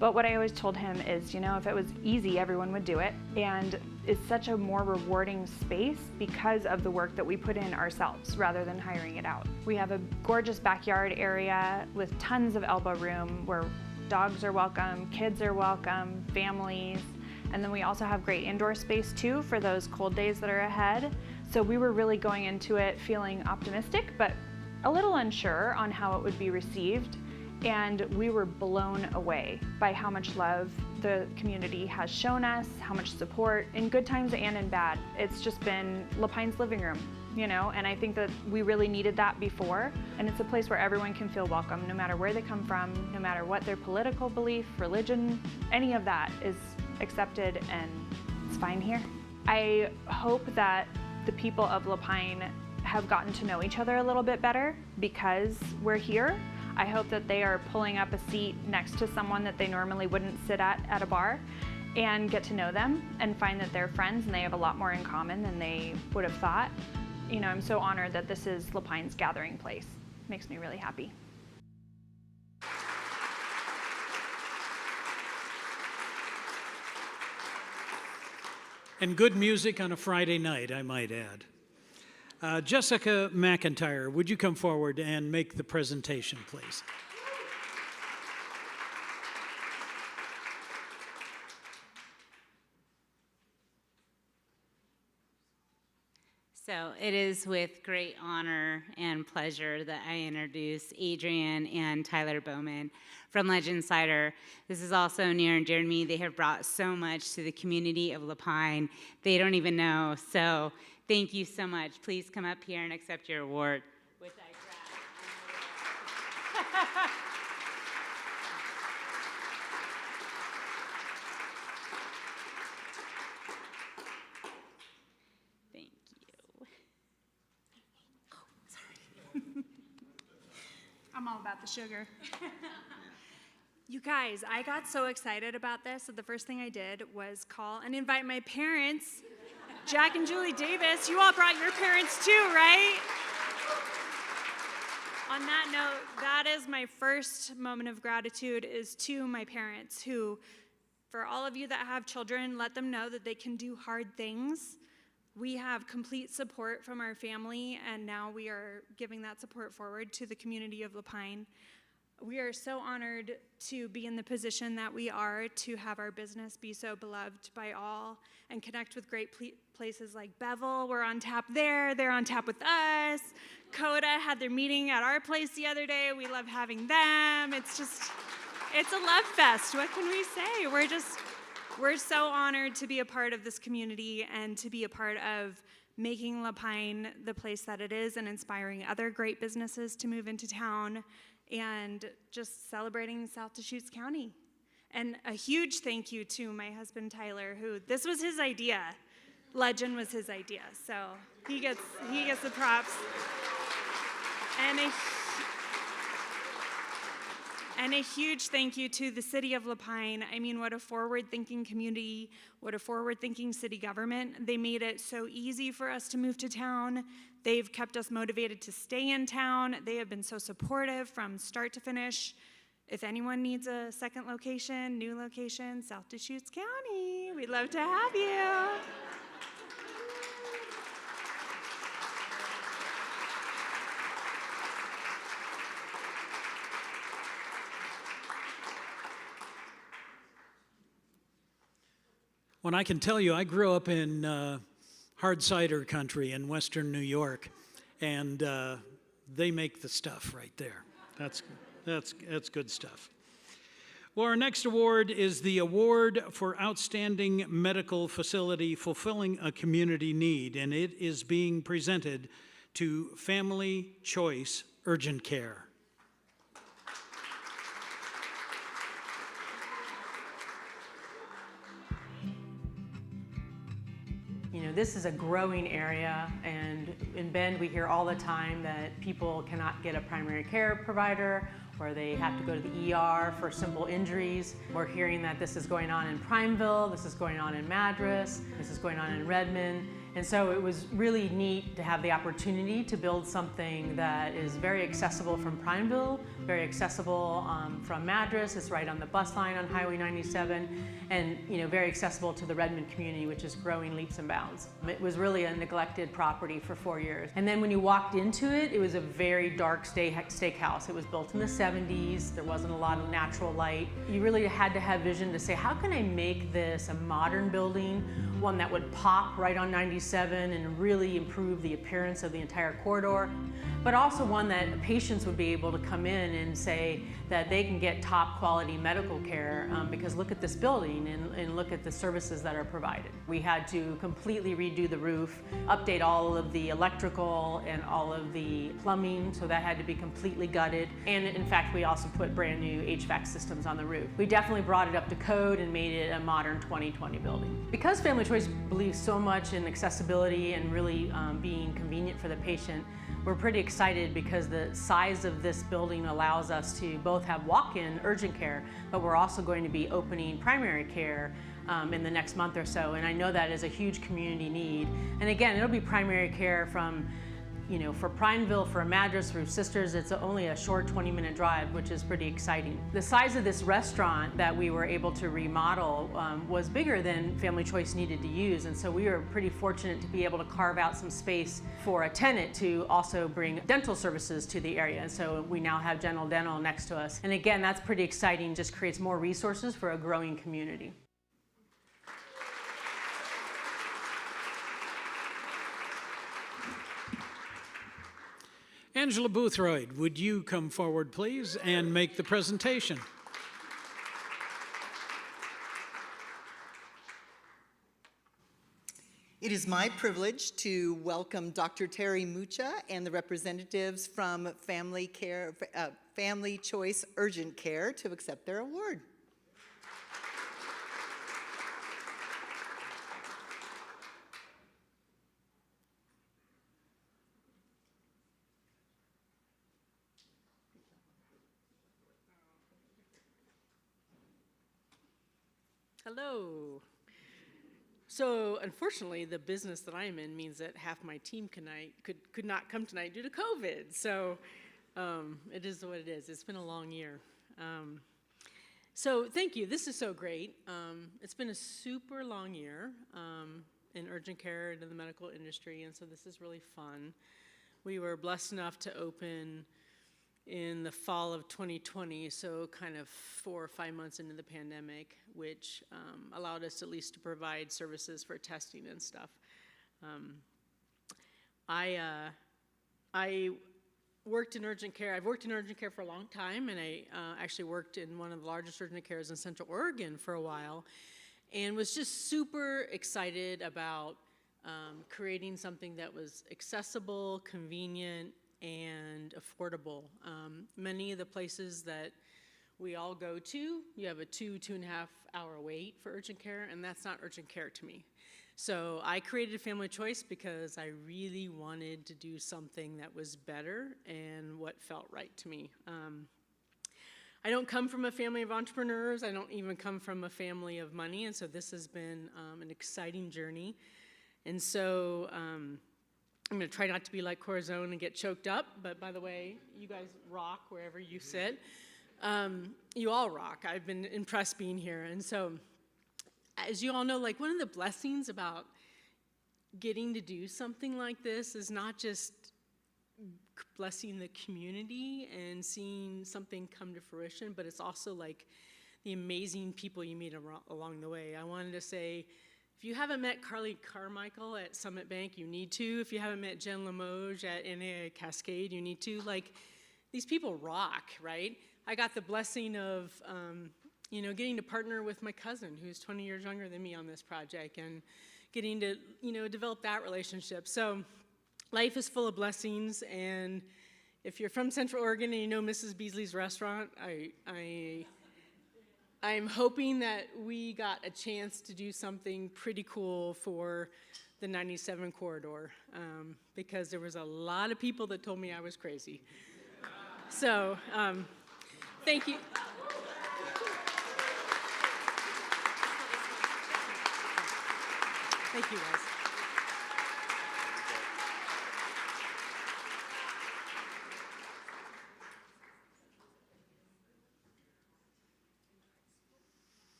But what I always told him is, you know, if it was easy, everyone would do it. And it's such a more rewarding space because of the work that we put in ourselves rather than hiring it out. We have a gorgeous backyard area with tons of elbow room where dogs are welcome, kids are welcome, families. And then we also have great indoor space too for those cold days that are ahead. So we were really going into it feeling optimistic, but a little unsure on how it would be received. And we were blown away by how much love the community has shown us, how much support, in good times and in bad. It's just been La Pine's living room, you know, and I think that we really needed that before. And it's a place where everyone can feel welcome, no matter where they come from, no matter what their political belief, religion, any of that is accepted, and it's fine here. I hope that the people of La Pine have gotten to know each other a little bit better because we're here. I hope that they are pulling up a seat next to someone that they normally wouldn't sit at a bar, and get to know them and find that they're friends and they have a lot more in common than they would have thought. You know, I'm so honored that this is La Pine's gathering place. Makes me really happy. And good music on a Friday night, I might add. Jessica McIntyre, would you come forward and make the presentation, please? So it is with great honor and pleasure that I introduce Adrianne and Tyler Baumann from Legend Cider. This is also near and dear to me. They have brought so much to the community of La Pine. They don't even know. So thank you so much. Please come up here and accept your award. Which I grabbed. I'm all about the sugar. You guys, I got so excited about this that the first thing I did was call and invite my parents. Jack and Julie Davis, you all brought your parents too, right? On that note, that is my first moment of gratitude, is to my parents who, for all of you that have children, let them know that they can do hard things. We have complete support from our family, and now we are giving that support forward to the community of La Pine. We are so honored to be in the position that we are, to have our business be so beloved by all and connect with great places like BEVEL. We're on tap there. They're on tap with us. CODA had their meeting at our place the other day. We love having them. It's a love fest. What can we say? We're so honored to be a part of this community and to be a part of making La Pine the place that it is and inspiring other great businesses to move into town and just celebrating South Deschutes County. And a huge thank you to my husband, Tyler, who this was his idea. Legend was his idea, so he gets the props. And And a huge thank you to the City of La Pine. I mean, what a forward-thinking community, what a forward-thinking city government. They made it so easy for us to move to town. They've kept us motivated to stay in town. They have been so supportive from start to finish. If anyone needs a second location, new location, South Deschutes County, we'd love to have you. When I can tell you, I grew up in hard cider country in western New York, and they make the stuff right there. That's good stuff. Well, our next award is the Award for Outstanding Medical Facility Fulfilling a Community Need, and it is being presented to Family Choice Urgent Care. You know, this is a growing area, and in Bend we hear all the time that people cannot get a primary care provider, or they have to go to the ER for simple injuries. We're hearing that this is going on in Prineville, this is going on in Madras, this is going on in Redmond. And so it was really neat to have the opportunity to build something that is very accessible from Prineville, very accessible from Madras. It's right on the bus line on Highway 97, and very accessible to the Redmond community, which is growing leaps and bounds. It was really a neglected property for 4 years. And then when you walked into it, it was a very dark steakhouse. It was built in the 70s. There wasn't a lot of natural light. You really had to have vision to say, how can I make this a modern building, one that would pop right on 97 and really improve the appearance of the entire corridor, but also one that patients would be able to come in and say that they can get top quality medical care because look at this building and look at the services that are provided. We had to completely redo the roof, update all of the electrical and all of the plumbing, so that had to be completely gutted. And in fact, we also put brand new HVAC systems on the roof. We definitely brought it up to code and made it a modern 2020 building. Because Family Choice believes so much in accessibility and really being convenient for the patient, we're pretty excited because the size of this building allows us to both have walk-in urgent care, but we're also going to be opening primary care in the next month or so, and I know that is a huge community need. And again, it'll be primary care from, for Prineville, for Madras, for Sisters, it's only a short 20-minute drive, which is pretty exciting. The size of this restaurant that we were able to remodel was bigger than Family Choice needed to use, and so we were pretty fortunate to be able to carve out some space for a tenant to also bring dental services to the area. And so we now have General Dental next to us. And again, that's pretty exciting, just creates more resources for a growing community. Angela Boothroyd, would you come forward, please, and make the presentation? It is my privilege to welcome Dr. Terry Mucha and the representatives from Family Choice Urgent Care to accept their award. Hello. So unfortunately, the business that I'm in means that half my team could not come tonight due to COVID. So it is what it is. It's been a long year. So thank you. This is so great. It's been a super long year in urgent care and in the medical industry, and so this is really fun. We were blessed enough to open in the fall of 2020, so kind of 4 or 5 months into the pandemic, which allowed us at least to provide services for testing and stuff. I worked in urgent care. I've worked in urgent care for a long time, and I actually worked in one of the largest urgent cares in Central Oregon for a while, and was just super excited about creating something that was accessible, convenient, and affordable. Many of the places that we all go to, you have a 2.5 hour wait for urgent care, and that's not urgent care to me. So I created Family Choice because I really wanted to do something that was better and what felt right to me. I don't come from a family of entrepreneurs. I don't even come from a family of money, and so this has been an exciting journey. And so I'm going to try not to be like Corazon and get choked up, but by the way, you guys rock wherever you sit. You all rock. I've been impressed being here. And so, as you all know, like one of the blessings about getting to do something like this is not just blessing the community and seeing something come to fruition, but it's also like the amazing people you meet along the way. I wanted to say, if you haven't met Carly Carmichael at Summit Bank, you need to. If you haven't met Jen Limoges at NAA Cascade, you need to. Like, these people rock, right? I got the blessing of, getting to partner with my cousin, who's 20 years younger than me on this project, and getting to, develop that relationship. So life is full of blessings, and if you're from Central Oregon and you know Mrs. Beasley's restaurant, I'm hoping that we got a chance to do something pretty cool for the 97 corridor, because there was a lot of people that told me I was crazy. So, thank you. Thank you, guys.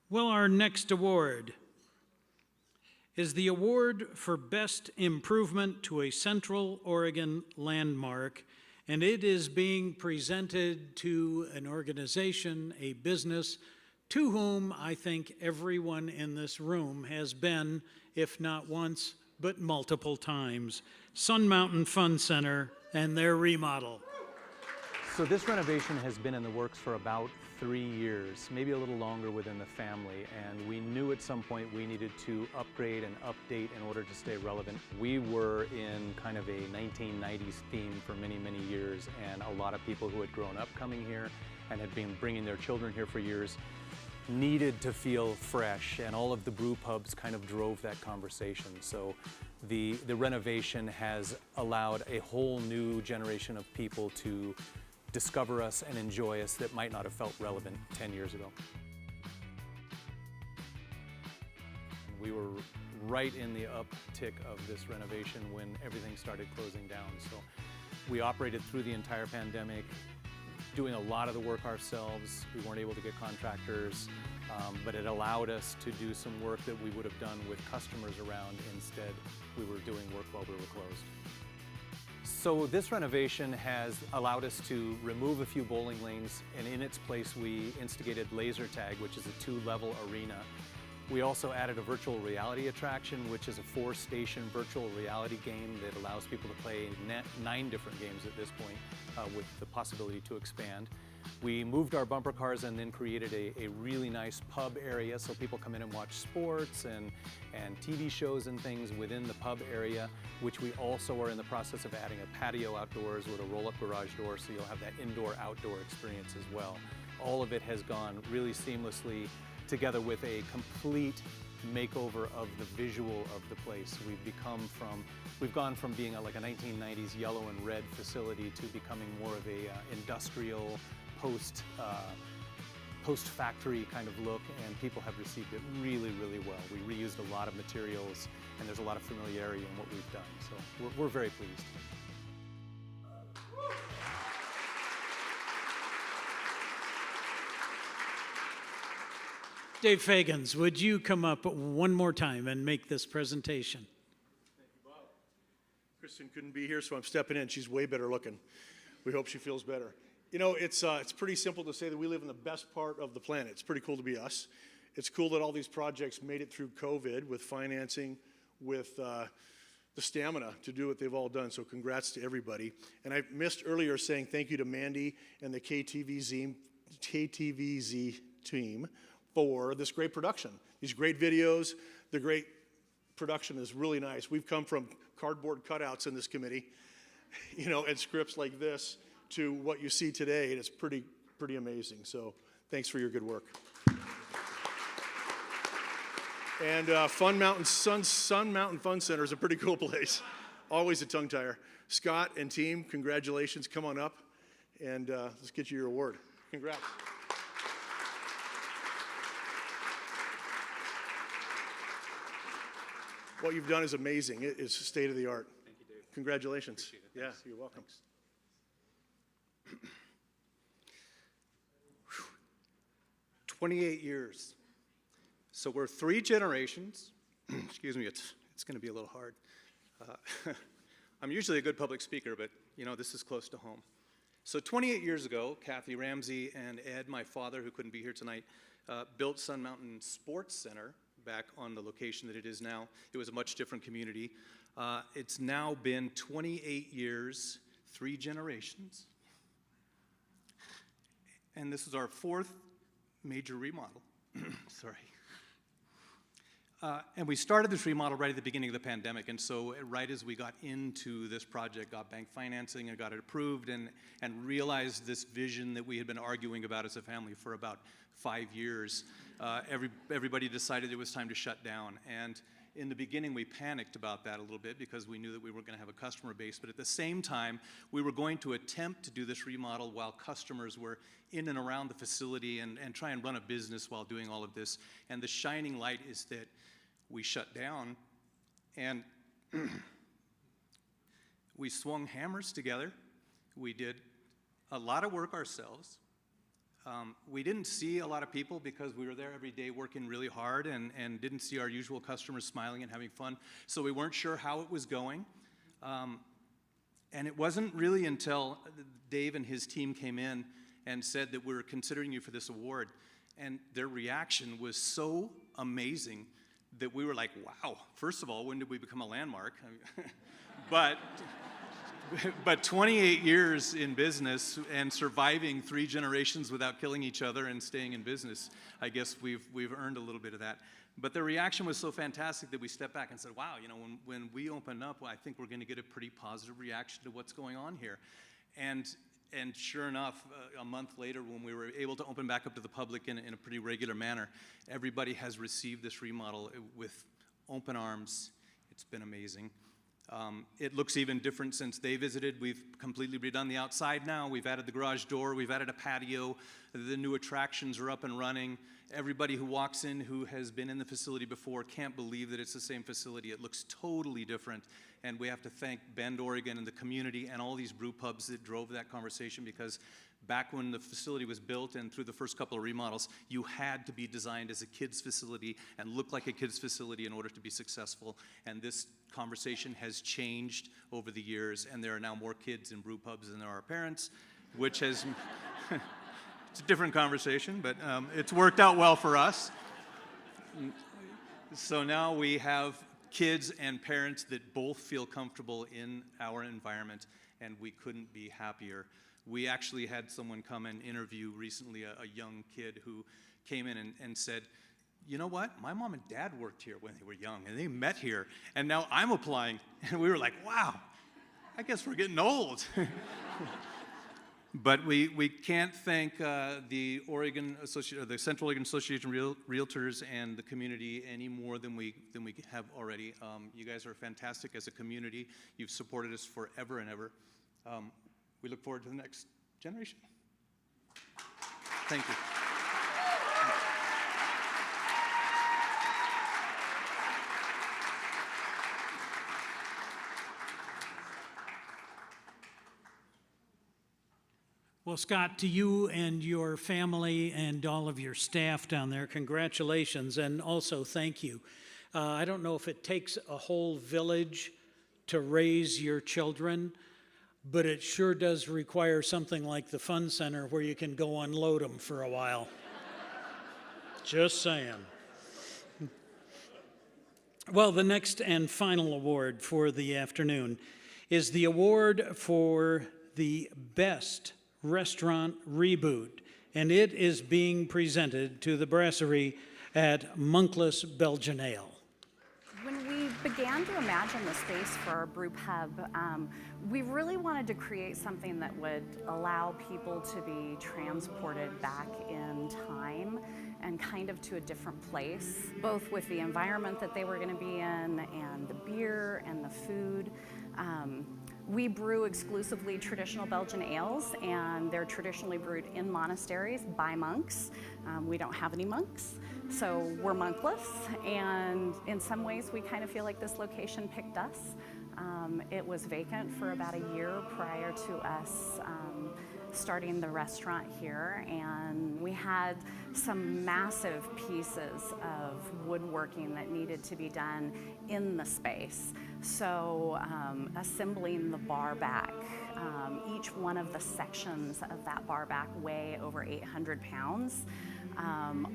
Well, our next award is the award for Best Improvement to a Central Oregon Landmark, and it is being presented to an organization, a business, to whom I think everyone in this room has been, if not once, but multiple times. Sun Mountain Fun Center and their remodel. So this renovation has been in the works for about 3 years, maybe a little longer within the family, and we knew at some point we needed to upgrade and update in order to stay relevant. We were in kind of a 1990s theme for many, many years, and a lot of people who had grown up coming here and had been bringing their children here for years needed to feel fresh, and all of the brew pubs kind of drove that conversation. So the renovation has allowed a whole new generation of people to discover us and enjoy us that might not have felt relevant 10 years ago. We were right in the uptick of this renovation when everything started closing down. So we operated through the entire pandemic, doing a lot of the work ourselves. We weren't able to get contractors, but it allowed us to do some work that we would have done with customers around. Instead, we were doing work while we were closed. So this renovation has allowed us to remove a few bowling lanes, and in its place we instigated laser tag, which is a 2-level arena. We also added a virtual reality attraction, which is a 4-station virtual reality game that allows people to play 9 different games at this point, with the possibility to expand. We moved our bumper cars and then created a really nice pub area, so people come in and watch sports and TV shows and things within the pub area, which we also are in the process of adding a patio outdoors with a roll-up garage door, so you'll have that indoor-outdoor experience as well. All of it has gone really seamlessly together with a complete makeover of the visual of the place. We've gone from being like a 1990s yellow and red facility to becoming more of a industrial post-factory kind of look, and people have received it really, really well. We reused a lot of materials, and there's a lot of familiarity in what we've done, so we're very pleased. Dave Fagans, would you come up one more time and make this presentation? Thank you, Bob. Kristen couldn't be here, so I'm stepping in. She's way better looking. We hope she feels better. You know, it's pretty simple to say that we live in the best part of the planet. It's pretty cool to be us. It's cool that all these projects made it through COVID with financing, with the stamina to do what they've all done. So congrats to everybody. And I missed earlier saying thank you to Mandy and the KTVZ team for this great production. These great videos, the great production is really nice. We've come from cardboard cutouts in this committee, you know, and scripts like this to what you see today, and it's pretty amazing. So thanks for your good work. And Sun Mountain Fun Center is a pretty cool place. Always a tongue tire. Scott and team, congratulations. Come on up. and let's get you your award. Congrats. What you've done is amazing. It is state of the art. Thank you, Dave. Congratulations. Appreciate it. Yeah, Thanks. you're welcome. Thanks. 28 years. So we're 3 generations. Excuse me, it's going to be a little hard. I'm usually a good public speaker, but you know, this is close to home. So 28 years ago, Kathy Ramsey and Ed, my father, who couldn't be here tonight, built Sun Mountain Sports Center back on the location that it is now. It was a much different community. It's now been 28 years, 3 generations. And this is our 4th major remodel. Sorry. And we started this remodel right at the beginning of the pandemic, and so right as we got into this project, got bank financing and got it approved, and realized this vision that we had been arguing about as a family for about 5 years, everybody decided it was time to shut down. And in the beginning, we panicked about that a little bit because we knew that we weren't going to have a customer base, but at the same time, we were going to attempt to do this remodel while customers were in and around the facility and try and run a business while doing all of this. And the shining light is that we shut down and we swung hammers together. We did a lot of work ourselves. We didn't see a lot of people because we were there every day working really hard and didn't see our usual customers smiling and having fun, so we weren't sure how it was going. And it wasn't really until Dave and his team came in and said that we were considering you for this award, and their reaction was so amazing that we were like, wow, first of all, when did we become a landmark? But 28 years in business and surviving 3 generations without killing each other and staying in business, I guess we've earned a little bit of that. But the reaction was so fantastic that we stepped back and said, wow, you know, when we open up, well, I think we're going to get a pretty positive reaction to what's going on here. And sure enough, a month later, when we were able to open back up to the public in a pretty regular manner, everybody has received this remodel with open arms. It's been amazing. It looks even different since they visited. We've completely redone the outside now. We've added the garage door. We've added a patio. The new attractions are up and running. Everybody who walks in who has been in the facility before can't believe that it's the same facility. It looks totally different. And we have to thank Bend, Oregon, and the community and all these brew pubs that drove that conversation, because back when the facility was built and through the first couple of remodels, you had to be designed as a kids facility and look like a kids facility in order to be successful. And this conversation has changed over the years, and there are now more kids in brew pubs than there are parents, which has, it's a different conversation, but it's worked out well for us. So now we have kids and parents that both feel comfortable in our environment, and we couldn't be happier. We actually had someone come and interview recently, a young kid who came in and said, you know what, my mom and dad worked here when they were young, and they met here, and now I'm applying. And we were like, wow, I guess we're getting old. But we can't thank the Central Oregon Association of Realtors and the community any more than we have already. You guys are fantastic as a community. You've supported us forever and ever. We look forward to the next generation. Thank you. Well, Scott, to you and your family and all of your staff down there, congratulations, and also thank you. I don't know if it takes a whole village to raise your children, but it sure does require something like the Fun Center where you can go unload them for a while. Just saying. Well, the next and final award for the afternoon is the award for the Best Restaurant Reboot, and it is being presented to the brasserie at Monkless Belgian Ale. When we began to imagine the space for our brew pub, we really wanted to create something that would allow people to be transported back in time and kind of to a different place, both with the environment that they were going to be in and the beer and the food. We brew exclusively traditional Belgian ales, and they're traditionally brewed in monasteries by monks. We don't have any monks, so we're monkless, and in some ways we kind of feel like this location picked us. It was vacant for about a year prior to us starting the restaurant here, and we had some massive pieces of woodworking that needed to be done in the space. So assembling the bar back, each one of the sections of that bar back weigh over 800 pounds.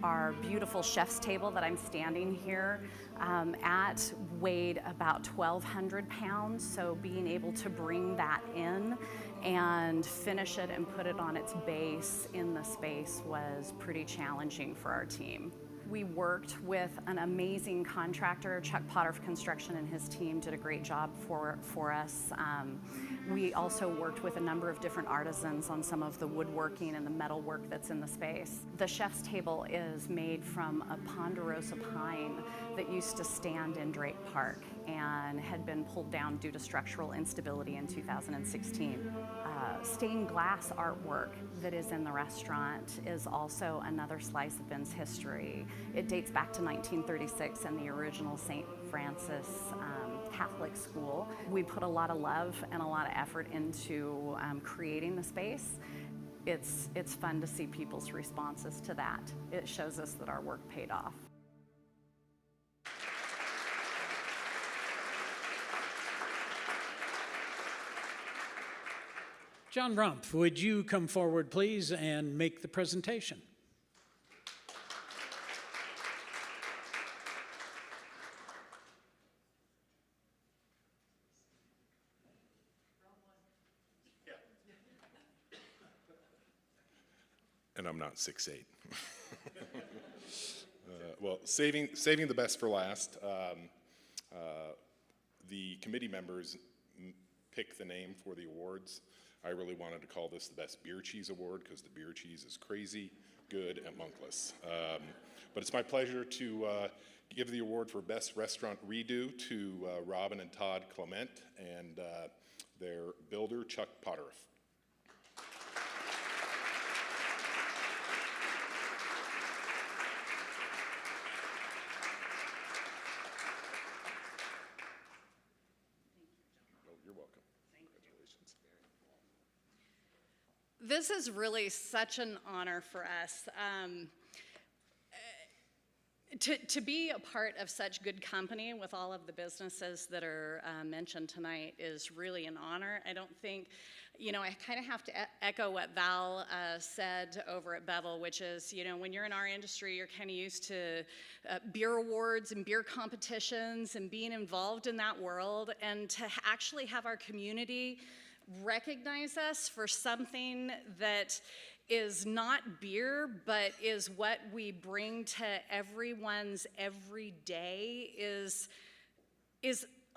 Our beautiful chef's table that I'm standing here at weighed about 1,200 pounds, so being able to bring that in and finish it and put it on its base in the space was pretty challenging for our team. We worked with an amazing contractor. Chuck Potter Construction and his team did a great job for us. We also worked with a number of different artisans on some of the woodworking and the metal work that's in the space. The chef's table is made from a ponderosa pine that used to stand in Drake Park and had been pulled down due to structural instability in 2016. Stained glass artwork that is in the restaurant is also another slice of Ben's history. It dates back to 1936 and the original St. Francis Catholic school. We put a lot of love and a lot of effort into creating the space. It's fun to see people's responses to that. It shows us that our work paid off. John Rumpf, would you come forward, please, and make the presentation? And I'm not 6'8". Well, saving the best for last, the committee members pick the name for the awards. I really wanted to call this the Best Beer Cheese Award because the beer cheese is crazy, good, and monkless. But it's my pleasure to give the award for Best Restaurant Redo to Robin and Todd Clement and their builder, Chuck Potter. This is really such an honor for us. To be a part of such good company with all of the businesses that are mentioned tonight is really an honor. I don't think, I kind of have to echo what Val said over at BEVEL, which is, when you're in our industry, you're kind of used to beer awards and beer competitions and being involved in that world, and to actually have our community recognize us for something that is not beer, but is what we bring to everyone's everyday is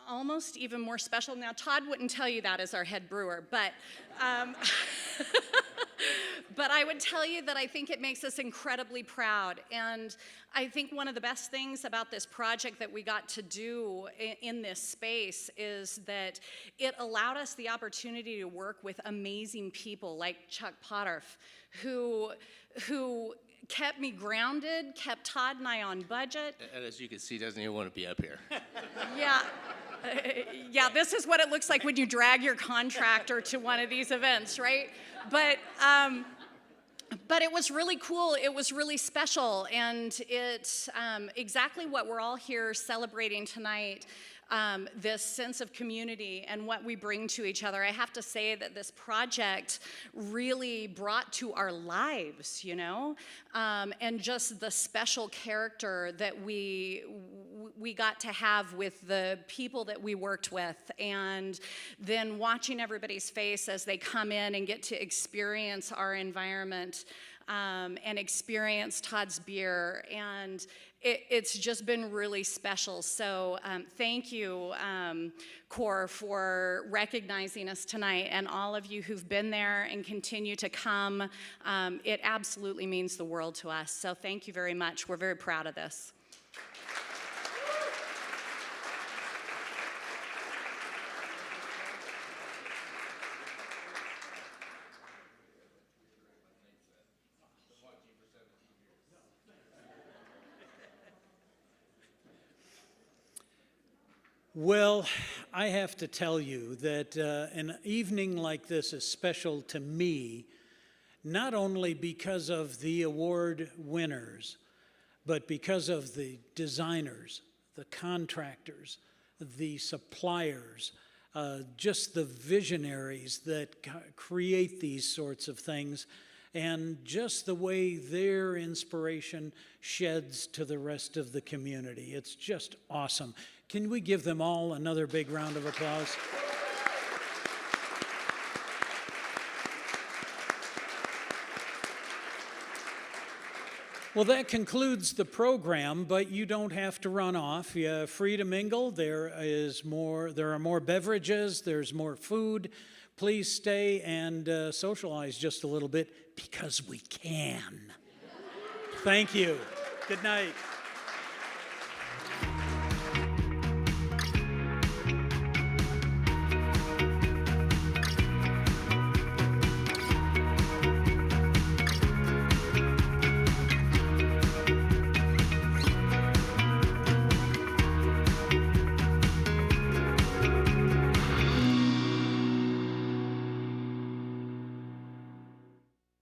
almost even more special. Now, Todd wouldn't tell you that as our head brewer, but but I would tell you that I think it makes us incredibly proud. And I think one of the best things about this project that we got to do in this space is that it allowed us the opportunity to work with amazing people like Chuck Potter, who kept me grounded, kept Todd and I on budget. And as you can see, doesn't even want to be up here. Yeah. Yeah, this is what it looks like when you drag your contractor to one of these events, right? But it was really cool, it was really special, and it's exactly what we're all here celebrating tonight, this sense of community and what we bring to each other. I have to say that this project really brought to our lives, and just the special character that we got to have with the people that we worked with, and then watching everybody's face as they come in and get to experience our environment and experience Todd's beer, and it's just been really special. So thank you, CORE, for recognizing us tonight, and all of you who've been there and continue to come. It absolutely means the world to us. So thank you very much. We're very proud of this. Well, I have to tell you that an evening like this is special to me, not only because of the award winners, but because of the designers, the contractors, the suppliers, just the visionaries that create these sorts of things, and just the way their inspiration sheds to the rest of the community. It's just awesome. Can we give them all another big round of applause? Well, that concludes the program, but you don't have to run off. You're free to mingle. There are more beverages, there's more food. Please stay and socialize just a little bit because we can. Thank you. Good night.